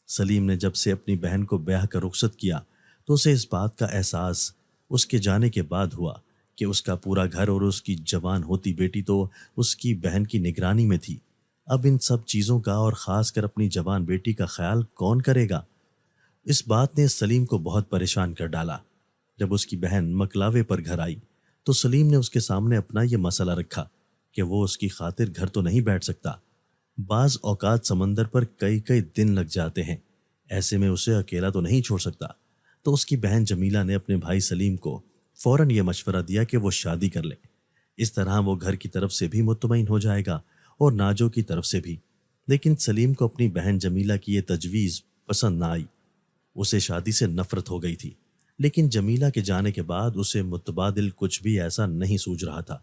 سلیم نے جب سے اپنی بہن کو بیاہ کر رخصت کیا تو اسے اس بات کا احساس اس کے جانے کے بعد ہوا کہ اس کا پورا گھر اور اس کی جوان ہوتی بیٹی تو اس کی بہن کی نگرانی میں تھی۔ اب ان سب چیزوں کا اور خاص کر اپنی جوان بیٹی کا خیال کون کرے گا؟ اس بات نے سلیم کو بہت پریشان کر ڈالا۔ جب اس کی بہن مکلاوے پر گھر آئی تو سلیم نے اس کے سامنے اپنا یہ مسئلہ رکھا کہ وہ اس کی خاطر گھر تو نہیں بیٹھ سکتا، بعض اوقات سمندر پر کئی دن لگ جاتے ہیں، ایسے میں اسے اکیلا تو نہیں چھوڑ سکتا۔ تو اس کی بہن جمیلہ نے اپنے بھائی سلیم کو فوراً یہ مشورہ دیا کہ وہ شادی کر لے، اس طرح وہ گھر کی طرف سے بھی مطمئن ہو جائے گا اور ناجو کی طرف سے بھی۔ لیکن سلیم کو اپنی بہن جمیلہ کی یہ تجویز پسند نہ آئی، اسے شادی سے نفرت ہو گئی تھی لیکن جمیلہ کے جانے کے بعد اسے متبادل کچھ بھی ایسا نہیں سوچ رہا تھا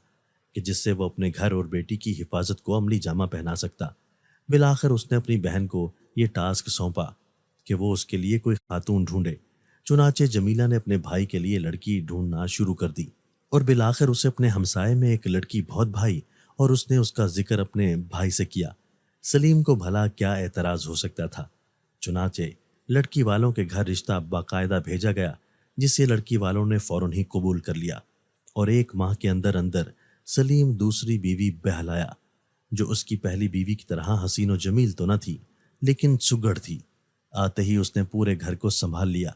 کہ جس سے وہ اپنے گھر اور بیٹی کی حفاظت کو عملی جامہ پہنا سکتا۔ بالآخر اس نے اپنی بہن کو یہ ٹاسک سونپا کہ وہ اس کے لیے کوئی خاتون ڈھونڈے۔ چنانچہ جمیلہ نے اپنے بھائی کے لیے لڑکی ڈھونڈنا شروع کر دی، اور بالآخر اسے اپنے ہمسائے میں ایک لڑکی بہت بھائی، اور اس نے اس کا ذکر اپنے بھائی سے کیا۔ سلیم کو بھلا کیا اعتراض ہو سکتا تھا؟ چنانچہ لڑکی والوں کے گھر رشتہ باقاعدہ بھیجا گیا، جسے لڑکی والوں نے فوراً ہی قبول کر لیا، اور 1 ماہ کے اندر اندر سلیم دوسری بیوی بہلایا، جو اس کی پہلی بیوی کی طرح حسین و جمیل تو نہ تھی، لیکن سگڑ تھی۔ آتے ہی اس نے پورے گھر کو سنبھال لیا،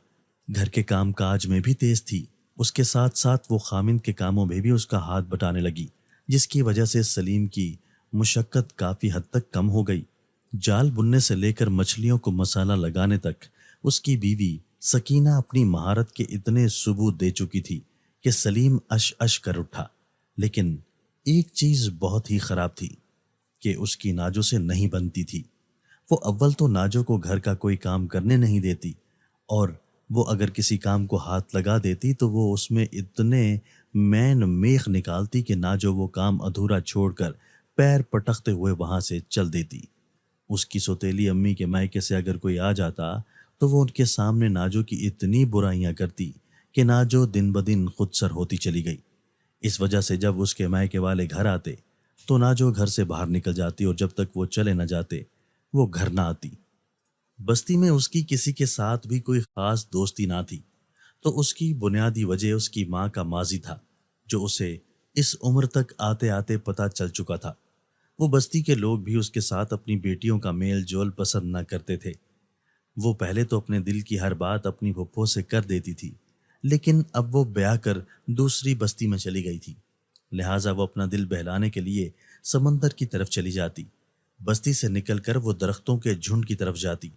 گھر کے کام کاج میں بھی تیز تھی، اس کے ساتھ ساتھ وہ خامند کے کاموں میں بھی اس کا ہاتھ بٹانے لگی، جس کی وجہ سے سلیم کی مشقت کافی حد تک کم ہو گئی۔ جال بننے سے لے کر مچھلیوں کو مسالہ لگانے تک اس کی بیوی سکینہ اپنی مہارت کے اتنے ثبوت دے چکی تھی کہ سلیم اش کر اٹھا۔ لیکن ایک چیز بہت ہی خراب تھی کہ اس کی ناجو سے نہیں بنتی تھی۔ وہ اول تو ناجو کو گھر کا کوئی کام کرنے نہیں دیتی، اور وہ اگر کسی کام کو ہاتھ لگا دیتی تو وہ اس میں اتنے میخ نکالتی کہ ناجو وہ کام ادھورا چھوڑ کر پیر پٹکتے ہوئے وہاں سے چل دیتی۔ اس کی سوتیلی امی کے مائکے سے اگر کوئی آ جاتا تو وہ ان کے سامنے ناجو کی اتنی برائیاں کرتی کہ ناجو دن بدن خود سر ہوتی چلی گئی۔ اس وجہ سے جب اس کے مائکے والے گھر آتے تو ناجو گھر سے باہر نکل جاتی، اور جب تک وہ چلے نہ جاتے وہ گھر نہ آتی۔ بستی میں اس کی کسی کے ساتھ بھی کوئی خاص دوستی نہ تھی، تو اس کی بنیادی وجہ اس کی ماں کا ماضی تھا، جو اسے اس عمر تک آتے آتے پتہ چل چکا تھا۔ وہ بستی کے لوگ بھی اس کے ساتھ اپنی بیٹیوں کا میل جول پسند نہ کرتے تھے۔ وہ پہلے تو اپنے دل کی ہر بات اپنی پھپھو سے کر دیتی تھی، لیکن اب وہ بیاہ کر دوسری بستی میں چلی گئی تھی، لہٰذا وہ اپنا دل بہلانے کے لیے سمندر کی طرف چلی جاتی۔ بستی سے نکل کر وہ درختوں کے جھنڈ کی طرف جاتی،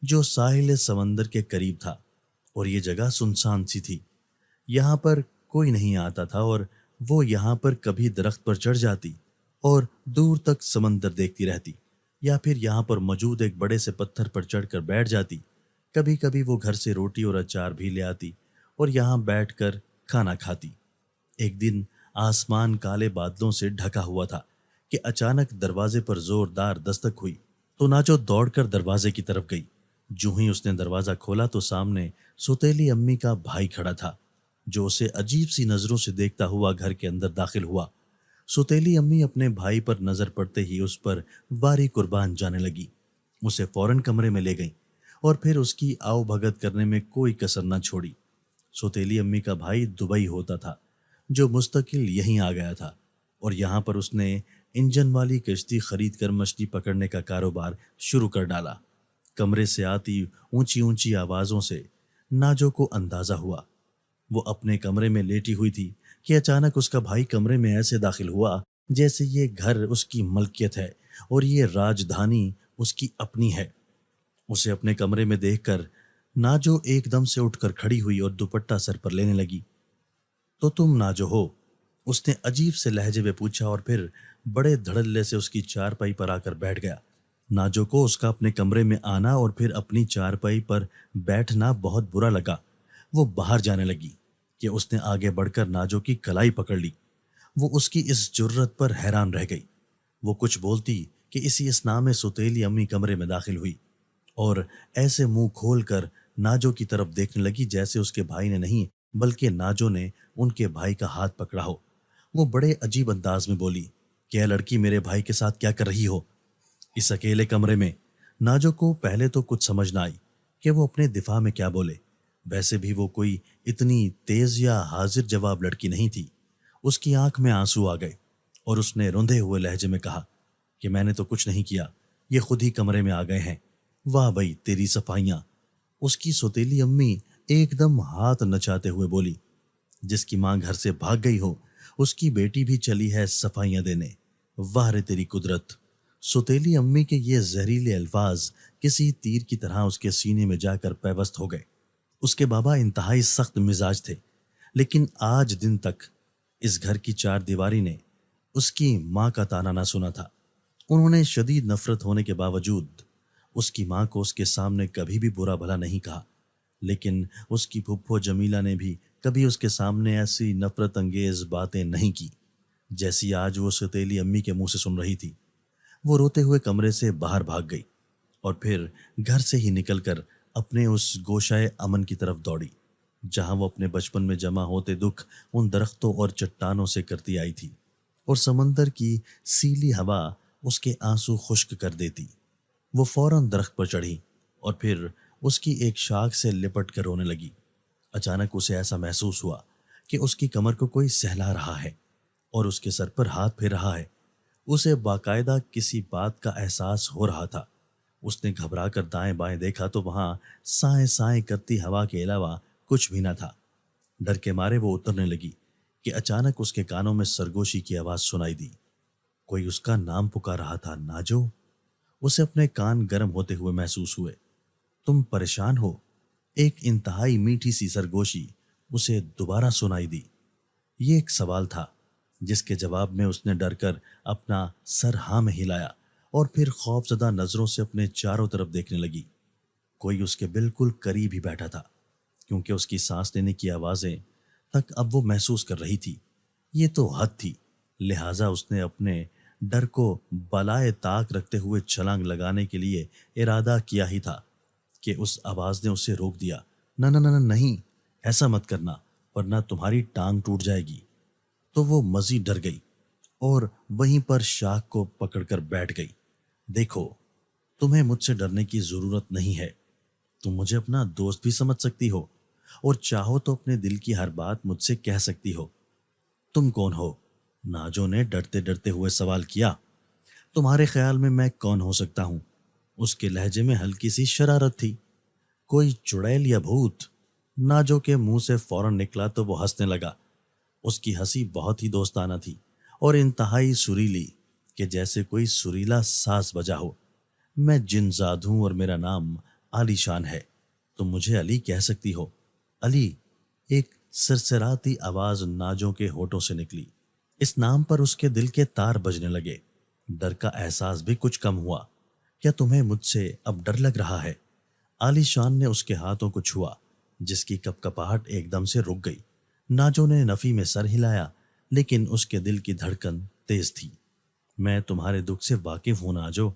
جو ساحل سمندر کے قریب تھا، اور یہ جگہ سنسان سی تھی۔ یہاں پر کوئی نہیں آتا تھا، اور وہ یہاں پر کبھی درخت پر چڑھ جاتی اور دور تک سمندر دیکھتی رہتی، یا پھر یہاں پر موجود ایک بڑے سے پتھر پر چڑھ کر بیٹھ جاتی۔ کبھی کبھی وہ گھر سے روٹی اور اچار بھی لے آتی اور یہاں بیٹھ کر کھانا کھاتی۔ ایک دن آسمان کالے بادلوں سے ڈھکا ہوا تھا کہ اچانک دروازے پر زوردار دستک ہوئی، تو ناجو دوڑ کر دروازے کی طرف گئی۔ جو ہی اس نے دروازہ کھولا تو سامنے سوتیلی امی کا بھائی کھڑا تھا، جو اسے عجیب سی نظروں سے دیکھتا ہوا گھر کے اندر داخل ہوا۔ سوتیلی امی اپنے بھائی پر نظر پڑتے ہی اس پر واری قربان جانے لگی، اسے فوراً کمرے میں لے گئیں، اور پھر اس کی آؤ بھگت کرنے میں کوئی کسر نہ چھوڑی۔ سوتیلی امی کا بھائی دبئی ہوتا تھا، جو مستقل یہیں آ گیا تھا، اور یہاں پر اس نے انجن والی کشتی خرید کر مچھلی پکڑنے کا کاروبار شروع کر ڈالا۔ کمرے سے آتی اونچی اونچی آوازوں سے ناجو کو اندازہ ہوا۔ وہ اپنے کمرے میں لیٹی ہوئی تھی کہ اچانک اس کا بھائی کمرے میں ایسے داخل ہوا جیسے یہ گھر اس کی ملکیت ہے اور یہ راجدھانی اس کی اپنی ہے۔ اسے اپنے کمرے میں دیکھ کر ناجو ایک دم سے اٹھ کر کھڑی ہوئی اور دوپٹہ سر پر لینے لگی۔ تو تم ناجو ہو؟ اس نے عجیب سے لہجے میں پوچھا، اور پھر بڑے دھڑلے سے اس کی چارپائی پر آ کر بیٹھ گیا۔ ناجو کو اس کا اپنے کمرے میں آنا اور پھر اپنی چارپائی پر بیٹھنا بہت برا لگا۔ وہ باہر جانے لگی کہ اس نے آگے بڑھ کر ناجو کی کلائی پکڑ لی۔ وہ اس کی اس جرت پر حیران رہ گئی۔ وہ کچھ بولتی کہ اسی اثنا میں سوتیلی امی کمرے میں داخل ہوئی اور ایسے منہ کھول کر ناجو کی طرف دیکھنے لگی جیسے اس کے بھائی نے نہیں بلکہ ناجو نے ان کے بھائی کا ہاتھ پکڑا ہو۔ وہ بڑے عجیب انداز میں بولی کہ اے لڑکی، میرے بھائی کے ساتھ کیا کر رہی ہو اس اکیلے کمرے میں؟ ناجو کو پہلے تو کچھ سمجھ نہ آئی کہ وہ اپنے دفاع میں کیا بولے۔ ویسے بھی وہ کوئی اتنی تیز یا حاضر جواب لڑکی نہیں تھی۔ اس کی آنکھ میں آنسو آ گئے اور اس نے روندے ہوئے لہجے میں کہا کہ میں نے تو کچھ نہیں کیا، یہ خود ہی کمرے میں آ گئے ہیں۔ واہ بھائی تیری صفائیاں! اس کی سوتیلی امی ایک دم ہاتھ نچاتے ہوئے بولی، جس کی ماں گھر سے بھاگ گئی ہو اس کی بیٹی بھی چلی ہے صفائیاں دینے۔ واہ رے تیری قدرت! سوتیلی امی کے یہ زہریلے الفاظ کسی تیر کی طرح اس کے سینے میں جا کر پیوست ہو گئے۔ اس کے بابا انتہائی سخت مزاج تھے، لیکن آج دن تک اس گھر کی چار دیواری نے اس کی ماں کا طعنہ نہ سنا تھا۔ انہوں نے شدید نفرت ہونے کے باوجود اس کی ماں کو اس کے سامنے کبھی بھی برا بھلا نہیں کہا۔ لیکن اس کی پھپھو جمیلہ نے بھی کبھی اس کے سامنے ایسی نفرت انگیز باتیں نہیں کی جیسی آج وہ ستیلی امی کے منہ سے سن رہی تھی۔ وہ روتے ہوئے کمرے سے باہر بھاگ گئی اور پھر گھر سے ہی نکل کر اپنے اس گوشائے امن کی طرف دوڑی جہاں وہ اپنے بچپن میں جمع ہوتے دکھ ان درختوں اور چٹانوں سے کرتی آئی تھی، اور سمندر کی سیلی ہوا اس کے آنسو خشک کر دیتی۔ وہ فوراً درخت پر چڑھی اور پھر اس کی ایک شاخ سے لپٹ کر رونے لگی۔ اچانک اسے ایسا محسوس ہوا کہ اس کی کمر کو کوئی سہلا رہا ہے اور اس کے سر پر ہاتھ پھیر رہا ہے۔ اسے باقاعدہ کسی بات کا احساس ہو رہا تھا۔ اس نے گھبرا کر دائیں بائیں دیکھا تو وہاں سائیں سائیں کرتی ہوا کے علاوہ کچھ بھی نہ تھا۔ ڈر کے مارے وہ اترنے لگی کہ اچانک اس کے کانوں میں سرگوشی کی آواز سنائی دی۔ کوئی اس کا نام پکار رہا تھا، ناجو۔ اسے اپنے کان گرم ہوتے ہوئے محسوس ہوئے۔ تم پریشان ہو؟ ایک انتہائی میٹھی سی سرگوشی اسے دوبارہ سنائی دی۔ یہ ایک سوال تھا جس کے جواب میں اس نے ڈر کر اپنا سر ہاں میں ہلایا اور پھر خوف زدہ نظروں سے اپنے چاروں طرف دیکھنے لگی۔ کوئی اس کے بالکل قریب ہی بیٹھا تھا، کیونکہ اس کی سانس لینے کی آوازیں تک اب وہ محسوس کر رہی تھی۔ یہ تو حد تھی، لہٰذا اس نے اپنے ڈر کو بالائے طاق رکھتے ہوئے چھلانگ لگانے کے لیے ارادہ کیا ہی تھا کہ اس آواز نے اسے روک دیا۔ نہ نہ نہ نہیں، ایسا مت کرنا ورنہ تمہاری ٹانگ ٹوٹ جائے گی۔ تو وہ مزید ڈر گئی اور وہیں پر شاخ کو پکڑ کر بیٹھ گئی۔ دیکھو، تمہیں مجھ سے ڈرنے کی ضرورت نہیں ہے۔ تم مجھے اپنا دوست بھی سمجھ سکتی ہو اور چاہو تو اپنے دل کی ہر بات مجھ سے کہہ سکتی ہو۔ تم کون ہو؟ ناجو نے ڈرتے ڈرتے ہوئے سوال کیا۔ تمہارے خیال میں کون ہو سکتا ہوں؟ اس کے لہجے میں ہلکی سی شرارت تھی۔ کوئی چڑیل یا بھوت؟ ناجو کے منہ سے فوراً نکلا تو وہ ہنسنے لگا۔ اس کی ہنسی بہت ہی دوستانہ تھی اور انتہائی سریلی کہ جیسے کوئی سریلا ساز بجا ہو۔ میں جن زاد ہوں اور میرا نام عالی شان ہے۔ تم مجھے علی کہہ سکتی ہو۔ علی؟ ایک سرسراتی آواز ناجو کے ہونٹوں سے نکلی۔ اس نام پر اس کے دل کے تار بجنے لگے۔ ڈر کا احساس بھی کچھ کم ہوا۔ کیا تمہیں مجھ سے اب ڈر لگ رہا ہے؟ عالی شان نے اس کے ہاتھوں کو چھوا جس کی کپ کپاہٹ ایک دم سے رک گئی۔ ناجو نے نفی میں سر ہلایا لیکن اس کے دل کی دھڑکن تیز تھی۔ میں تمہارے دکھ سے واقف ہوں ناجو۔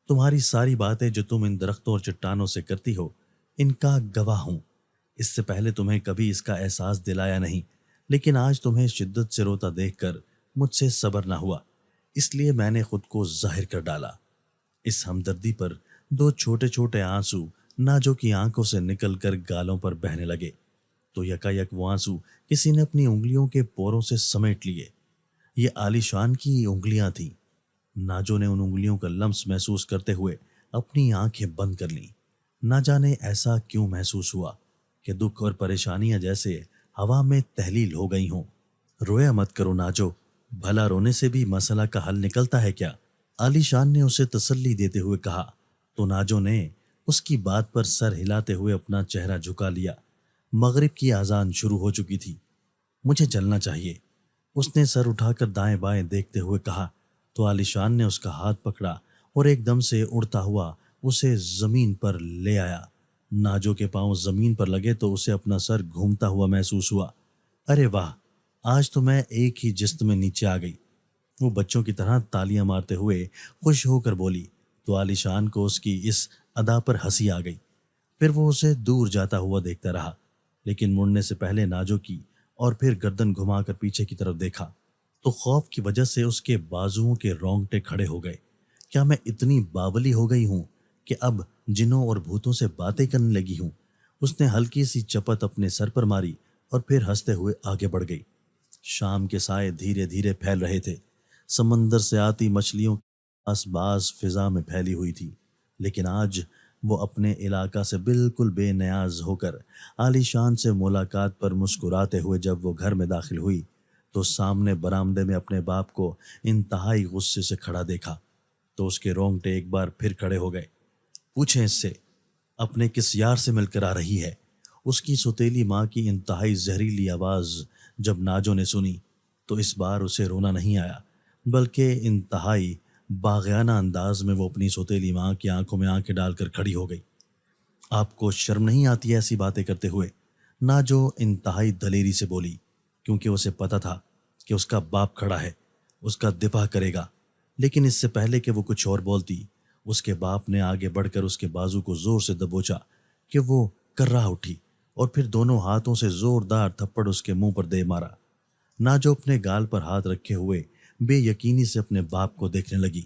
تمہاری ساری باتیں جو تم ان درختوں اور چٹانوں سے کرتی ہو ان کا گواہ ہوں۔ اس سے پہلے تمہیں کبھی اس کا احساس دلایا نہیں، لیکن آج تمہیں شدت سے روتا دیکھ کر مجھ سے صبر نہ ہوا، اس لیے میں نے خود کو ظاہر کر ڈالا۔ اس ہمدردی پر دو چھوٹے چھوٹے آنسو ناجو کی آنکھوں سے نکل کر گالوں پر بہنے لگے تو یکایک وہ آنسو کسی نے اپنی انگلیوں کے پوروں سے سمیٹ لیے۔ یہ عالی شان کی انگلیاں تھیں۔ ناجو نے ان انگلیوں کا لمس محسوس کرتے ہوئے اپنی آنکھیں بند کر لیں۔ نہ جانے ایسا کیوں محسوس ہوا کہ دکھ اور پریشانیاں جیسے ہوا میں تحلیل ہو گئی ہوں۔ رویا مت کرو ناجو، بھلا رونے سے بھی مسئلہ کا حل نکلتا ہے کیا؟ عالی شان نے اسے تسلی دیتے ہوئے کہا تو ناجو نے اس کی بات پر سر ہلاتے ہوئے اپنا چہرہ جھکا لیا۔ مغرب کی اذان شروع ہو چکی تھی۔ مجھے چلنا چاہیے، اس نے سر اٹھا کر دائیں بائیں دیکھتے ہوئے کہا تو عالی شان نے اس کا ہاتھ پکڑا اور ایک دم سے اڑتا ہوا اسے زمین پر لے آیا۔ ناجو کے پاؤں زمین پر لگے تو اسے اپنا سر گھومتا ہوا محسوس ہوا۔ ارے واہ، آج تو میں ایک ہی جست میں نیچے آ گئی۔ وہ بچوں کی طرح تالیاں مارتے ہوئے خوش ہو کر بولی تو عالی شان کو اس کی اس ادا پر ہنسی آ گئی۔ پھر وہ اسے دور جاتا ہوا دیکھتا رہا، لیکن مڑنے سے پہلے ناجو کی اور پھر گردن گھما کر پیچھے کی طرف دیکھا تو خوف کی وجہ سے اس کے بازوؤں کے رونگٹے کھڑے ہو گئے۔ کیا میں اتنی باولی ہو گئی ہوں کہ اب جنوں اور بھوتوں سے باتیں کرنے لگی ہوں؟ اس نے ہلکی سی چپت اپنے سر پر ماری اور پھر ہنستے ہوئے آگے بڑھ گئی۔ شام کے سائے دھیرے دھیرے پھیل رہے تھے۔ سمندر سے آتی مچھلیوں کی آس فضا میں پھیلی ہوئی تھی، لیکن آج وہ اپنے علاقہ سے بالکل بے نیاز ہو کر عالی شان سے ملاقات پر مسکراتے ہوئے جب وہ گھر میں داخل ہوئی تو سامنے برآمدے میں اپنے باپ کو انتہائی غصے سے کھڑا دیکھا تو اس کے رونگٹے ایک بار پھر کھڑے ہو گئے۔ پوچھیں اس سے اپنے کس یار سے مل کر آ رہی ہے؟ اس کی سوتیلی ماں کی انتہائی زہریلی آواز جب ناجو نے سنی تو اس بار اسے رونا نہیں آیا، بلکہ انتہائی باغیانہ انداز میں وہ اپنی سوتیلی ماں کی آنکھوں میں آنکھیں ڈال کر کھڑی ہو گئی۔ آپ کو شرم نہیں آتی ہے ایسی باتیں کرتے ہوئے؟ ناجو انتہائی دلیری سے بولی، کیونکہ اسے پتا تھا کہ اس کا باپ کھڑا ہے، اس کا دفاع کرے گا۔ لیکن اس سے پہلے کہ وہ کچھ اور بولتی، اس کے باپ نے آگے بڑھ کر اس کے بازو کو زور سے دبوچا کہ وہ کرا اٹھی، اور پھر دونوں ہاتھوں سے زوردار تھپڑ اس کے منہ پر دے مارا۔ ناجو اپنے گال پر ہاتھ رکھے ہوئے بے یقینی سے اپنے باپ کو دیکھنے لگی،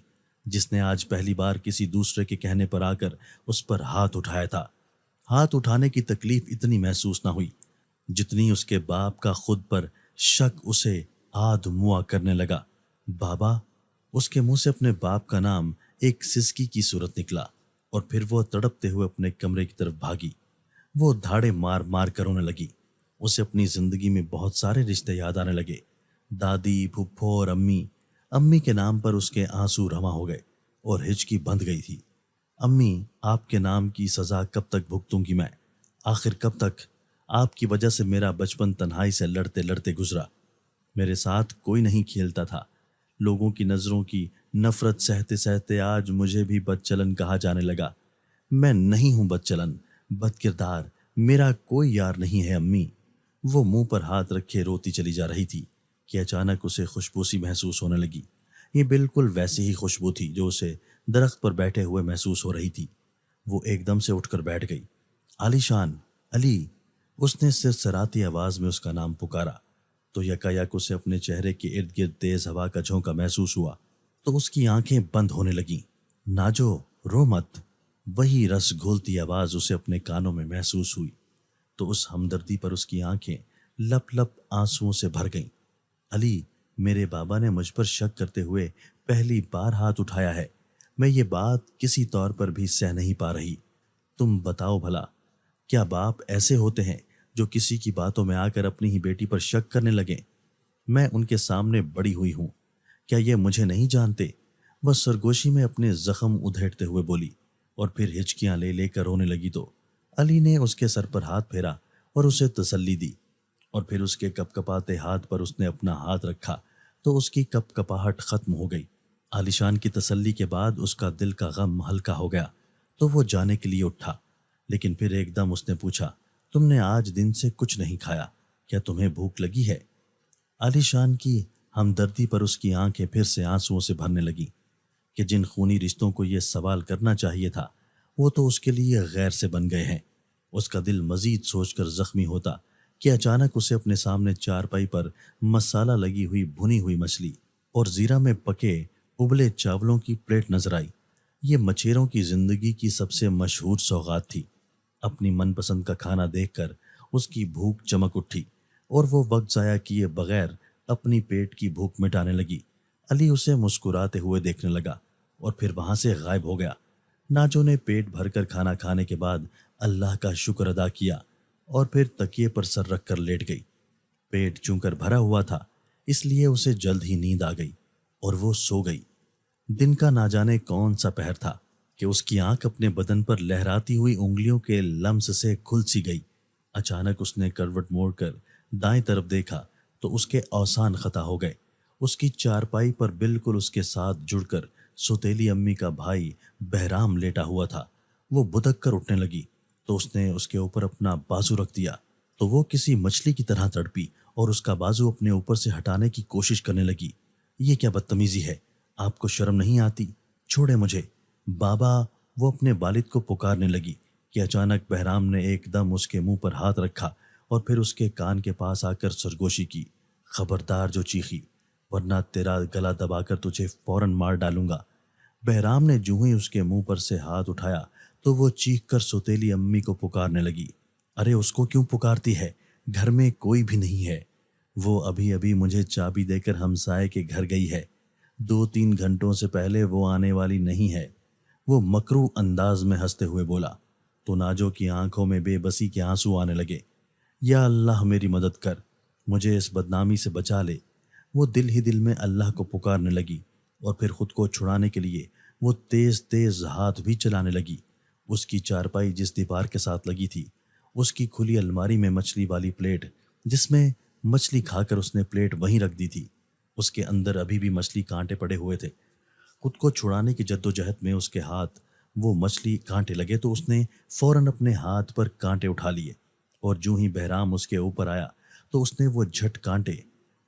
جس نے آج پہلی بار کسی دوسرے کے کہنے پر آ کر اس پر ہاتھ اٹھایا تھا۔ ہاتھ اٹھانے کی تکلیف اتنی محسوس نہ ہوئی جتنی اس کے باپ کا خود پر شک اسے آدھ موا کرنے لگا۔ بابا! اس کے منہ سے اپنے باپ کا نام ایک سسکی کی صورت نکلا، اور پھر وہ تڑپتے ہوئے اپنے کمرے کی طرف بھاگی۔ وہ دھاڑے مار مار کر رونے لگی۔ اسے اپنی زندگی میں بہت سارے رشتے یاد آنے لگے، دادی، پھپھو اور امی۔ امی کے نام پر اس کے آنسو رواں ہو گئے اور ہچکی بندھ گئی تھی۔ امی، آپ کے نام کی سزا کب تک بھگتوں گی میں؟ آخر کب تک؟ آپ کی وجہ سے میرا بچپن تنہائی سے لڑتے لڑتے گزرا۔ میرے ساتھ کوئی نہیں کھیلتا تھا۔ لوگوں کی نظروں کی نفرت سہتے سہتے آج مجھے بھی بد چلن کہا جانے لگا۔ میں نہیں ہوں بد چلن، بد کردار، میرا کوئی یار نہیں ہے امی۔ وہ منہ پر ہاتھ رکھے روتی چلی جا رہی تھی کہ اچانک اسے خوشبو سی محسوس ہونے لگی۔ یہ بالکل ویسی ہی خوشبو تھی جو اسے درخت پر بیٹھے ہوئے محسوس ہو رہی تھی۔ وہ ایک دم سے اٹھ کر بیٹھ گئی۔ علی شان، علی! اس نے سرسراتی آواز میں اس کا نام پکارا تو یکایک اسے اپنے چہرے کے ارد گرد تیز ہوا کا جھونکا محسوس ہوا تو اس کی آنکھیں بند ہونے لگیں۔ ناجو، رو مت! وہی رس گھولتی آواز اسے اپنے کانوں میں محسوس ہوئی تو اس ہمدردی پر اس کی آنکھیں لپ لپ آنسوؤں سے بھر گئیں۔ علی، میرے بابا نے مجھ پر شک کرتے ہوئے پہلی بار ہاتھ اٹھایا ہے۔ میں یہ بات کسی طور پر بھی سہ نہیں پا رہی۔ تم بتاؤ بھلا، کیا باپ ایسے ہوتے ہیں جو کسی کی باتوں میں آ کر اپنی ہی بیٹی پر شک کرنے لگیں؟ میں ان کے سامنے بڑی ہوئی ہوں، کیا یہ مجھے نہیں جانتے؟ وہ سرگوشی میں اپنے زخم ادھیڑتے ہوئے بولی، اور پھر ہچکیاں لے لے کر رونے لگی تو علی نے اس کے سر پر ہاتھ پھیرا اور اسے تسلی دی، اور پھر اس کے کپ کپاتے ہاتھ پر اس نے اپنا ہاتھ رکھا تو اس کی کپ کپاہٹ ختم ہو گئی۔ عالیشان کی تسلی کے بعد اس کا دل کا غم ہلکا ہو گیا تو وہ جانے کے لیے اٹھا، لیکن پھر ایک دم اس نے پوچھا، تم نے آج دن سے کچھ نہیں کھایا، کیا تمہیں بھوک لگی ہے؟ عالیشان کی ہمدردی پر اس کی آنکھیں پھر سے آنسوؤں سے بھرنے لگیں کہ جن خونی رشتوں کو یہ سوال کرنا چاہیے تھا وہ تو اس کے لیے غیر سے بن گئے ہیں۔ اس کا دل مزید سوچ کر زخمی ہوتا کہ اچانک اسے اپنے سامنے چارپائی پر مسالہ لگی ہوئی بھنی ہوئی مچھلی اور زیرہ میں پکے ابلے چاولوں کی پلیٹ نظر آئی۔ یہ مچھیروں کی زندگی کی سب سے مشہور سوغات تھی۔ اپنی من پسند کا کھانا دیکھ کر اس کی بھوک چمک اٹھی اور وہ وقت ضائع کیے بغیر اپنی پیٹ کی بھوک مٹانے لگی۔ علی اسے مسکراتے ہوئے دیکھنے لگا اور پھر وہاں سے غائب ہو گیا۔ ناجو نے پیٹ بھر کر کھانا کھانے کے بعد اللہ کا شکر ادا کیا اور پھر تکیے پر سر رکھ کر لیٹ گئی۔ پیٹ چوں کر بھرا ہوا تھا، اس لیے اسے جلد ہی نیند آ گئی اور وہ سو گئی۔ دن کا نہ جانے کون سا پہر تھا کہ اس کی آنکھ اپنے بدن پر لہراتی ہوئی انگلیوں کے لمس سے کھل سی گئی۔ اچانک اس نے کروٹ موڑ کر دائیں طرف دیکھا تو اس کے اوسان خطا ہو گئے۔ اس کی چارپائی پر بالکل اس کے ساتھ جڑ کر سوتیلی امی کا بھائی بہرام لیٹا ہوا تھا۔ وہ بدک کر اٹھنے لگی تو اس نے اس کے اوپر اپنا بازو رکھ دیا تو وہ کسی مچھلی کی طرح تڑپی اور اس کا بازو اپنے اوپر سے ہٹانے کی کوشش کرنے لگی۔ یہ کیا بدتمیزی ہے؟ آپ کو شرم نہیں آتی؟ چھوڑے مجھے بابا! وہ اپنے والد کو پکارنے لگی کہ اچانک بہرام نے ایک دم اس کے منہ پر ہاتھ رکھا اور پھر اس کے کان کے پاس آ کر سرگوشی کی، خبردار جو چیخی، ورنہ تیرا گلا دبا کر تجھے فوراً مار ڈالوں گا۔ بہرام نے جو ہی اس کے منہ پر سے ہاتھ اٹھایا تو وہ چیخ کر سوتیلی امی کو پکارنے لگی۔ ارے اس کو کیوں پکارتی ہے؟ گھر میں کوئی بھی نہیں ہے۔ وہ ابھی ابھی مجھے چابی دے کر ہمسائے کے گھر گئی ہے۔ 2-3 گھنٹوں سے پہلے وہ آنے والی نہیں ہے۔ وہ مکروہ انداز میں ہنستے ہوئے بولا تو ناجو کی آنکھوں میں بے بسی کے آنسو آنے لگے۔ یا اللہ میری مدد کر، مجھے اس بدنامی سے بچا لے۔ وہ دل ہی دل میں اللہ کو پکارنے لگی اور پھر خود کو چھڑانے کے لیے وہ تیز تیز ہاتھ بھی چلانے لگی۔ اس کی چارپائی جس دیوار کے ساتھ لگی تھی، اس کی کھلی الماری میں مچھلی والی پلیٹ جس میں مچھلی کھا کر اس نے پلیٹ وہیں رکھ دی تھی، اس کے اندر ابھی بھی مچھلی کانٹے پڑے ہوئے تھے۔ خود کو چھڑانے کی جدوجہد میں اس کے ہاتھ وہ مچھلی کانٹے لگے تو اس نے فوراً اپنے ہاتھ پر کانٹے اٹھا لیے، اور جو ہی بہرام اس کے اوپر آیا تو اس نے وہ جھٹ کانٹے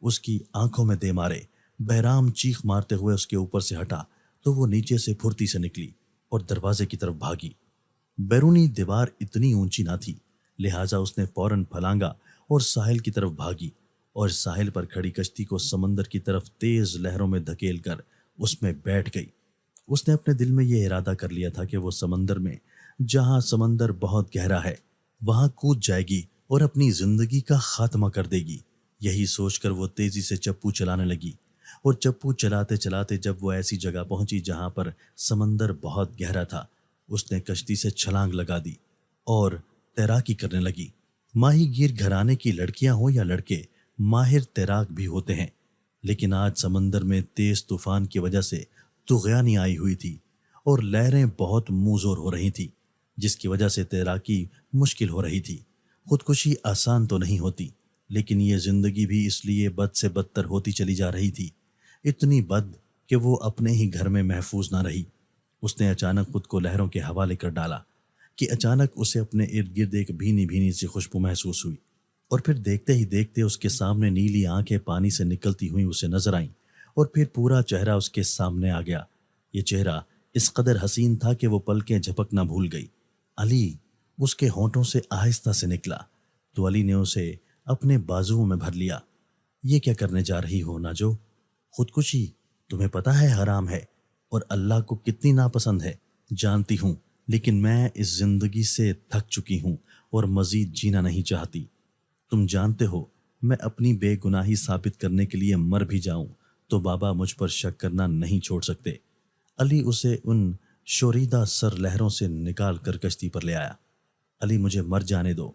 اس کی آنکھوں میں دے مارے۔ بہرام چیخ مارتے ہوئے اس کے اوپر سے ہٹا تو وہ نیچے سے پھرتی سے نکلی اور دروازے کی طرف بھاگی۔ بیرونی دیوار اتنی اونچی نہ تھی، لہٰذا اس نے فوراً پھلانگا اور ساحل کی طرف بھاگی، اور ساحل پر کھڑی کشتی کو سمندر کی طرف تیز لہروں میں دھکیل کر اس میں بیٹھ گئی۔ اس نے اپنے دل میں یہ ارادہ کر لیا تھا کہ وہ سمندر میں، جہاں سمندر بہت گہرا ہے، وہاں کود جائے گی اور اپنی زندگی کا خاتمہ کر دے گی۔ یہی سوچ کر وہ تیزی سے چپو چلانے لگی، اور چپو چلاتے چلاتے جب وہ ایسی جگہ پہنچی جہاں پر سمندر بہت گہرا تھا، اس نے کشتی سے چھلانگ لگا دی اور تیراکی کرنے لگی۔ ماہی گیر گھرانے کی لڑکیاں ہوں یا لڑکے، ماہر تیراک بھی ہوتے ہیں، لیکن آج سمندر میں تیز طوفان کی وجہ سے طغیانی آئی ہوئی تھی اور لہریں بہت منہ زور ہو رہی تھی، جس کی وجہ سے تیراکی مشکل ہو رہی تھی۔ خودکشی آسان تو نہیں ہوتی، لیکن یہ زندگی بھی اس لیے بد سے بدتر ہوتی چلی جا رہی تھی، اتنی بد کہ وہ اپنے ہی گھر میں محفوظ نہ رہی۔ اس نے اچانک خود کو لہروں کے حوالے کر ڈالا کہ اچانک اسے اپنے ارد گرد ایک بھینی بھینی سی خوشبو محسوس ہوئی، اور پھر دیکھتے ہی دیکھتے اس کے سامنے نیلی آنکھیں پانی سے نکلتی ہوئی اسے نظر آئیں، اور پھر پورا چہرہ اس کے سامنے آ گیا۔ یہ چہرہ اس قدر حسین تھا کہ وہ پلکیں جھپکنا بھول گئی۔ علی اس کے ہونٹوں سے آہستہ سے نکلا تو علی نے اسے اپنے بازوؤں میں بھر لیا۔ یہ کیا کرنے جا رہی ہو ناجو؟ خودکشی تمہیں پتہ ہے حرام ہے اور اللہ کو کتنی ناپسند ہے، جانتی ہوں، لیکن میں اس زندگی سے تھک چکی ہوں اور مزید جینا نہیں چاہتی۔ تم جانتے ہو میں اپنی بے گناہی ثابت کرنے کے لیے مر بھی جاؤں تو بابا مجھ پر شک کرنا نہیں چھوڑ سکتے۔ علی اسے ان شوریدہ سر لہروں سے نکال کر کشتی پر لے آیا۔ علی مجھے مر جانے دو۔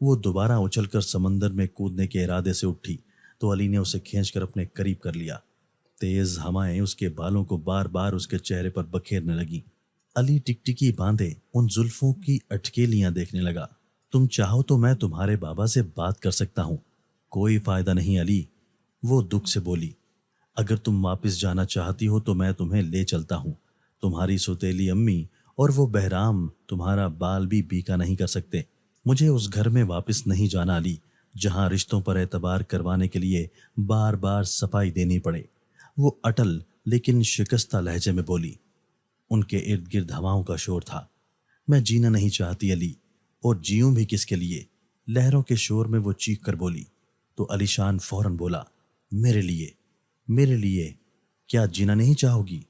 وہ دوبارہ اچھل کر سمندر میں کودنے کے ارادے سے اٹھی تو علی نے اسے کھینچ کر اپنے قریب کر لیا۔ تیز ہوائیں اس کے بالوں کو بار بار اس کے چہرے پر بکھیرنے لگیں۔ علی ٹکٹکی باندھے ان زلفوں کی اٹکیلیاں دیکھنے لگا۔ تم چاہو تو میں تمہارے بابا سے بات کر سکتا ہوں۔ کوئی فائدہ نہیں علی، وہ دکھ سے بولی۔ اگر تم واپس جانا چاہتی ہو تو میں تمہیں لے چلتا ہوں۔ تمہاری سوتیلی امی اور وہ بہرام تمہارا بال بھی بیکا نہیں کر سکتے۔ مجھے اس گھر میں واپس نہیں جانا علی، جہاں رشتوں پر اعتبار کروانے کے لیے بار بار صفائی دینی پڑے، وہ اٹل لیکن شکستہ لہجے میں بولی۔ ان کے ارد گرد ہواؤں کا شور تھا۔ میں جینا نہیں چاہتی علی، اور جیوں بھی کس کے لیے؟ لہروں کے شور میں وہ چیخ کر بولی تو علی شان فوراً بولا، میرے لیے، میرے لیے کیا جینا نہیں چاہو گی؟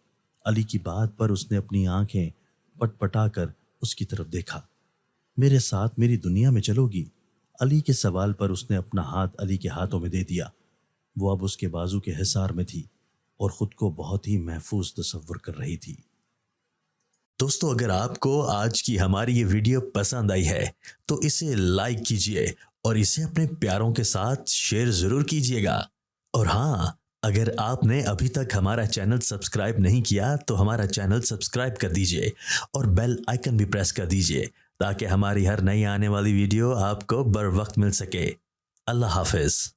علی کی بات پر اس نے اپنی آنکھیں پٹ پٹا کر اس کی طرف دیکھا۔ میرے ساتھ میری دنیا میں چلو گی؟ علی کے سوال پر اس نے اپنا ہاتھ علی کے ہاتھوں میں دے دیا۔ وہ اب اس کے بازو کے حصار میں تھی اور خود کو بہت ہی محفوظ تصور کر رہی تھی۔
دوستو، اگر آپ کو آج کی ہماری یہ ویڈیو پسند آئی ہے تو اسے لائک کیجئے اور اسے اپنے پیاروں کے ساتھ شیئر ضرور کیجئے گا۔ اور ہاں، اگر آپ نے ابھی تک ہمارا چینل سبسکرائب نہیں کیا تو ہمارا چینل سبسکرائب کر دیجئے اور بیل آئیکن بھی پریس کر دیجئے تاکہ ہماری ہر نئی آنے والی ویڈیو آپ کو بر وقت مل سکے۔ اللہ حافظ۔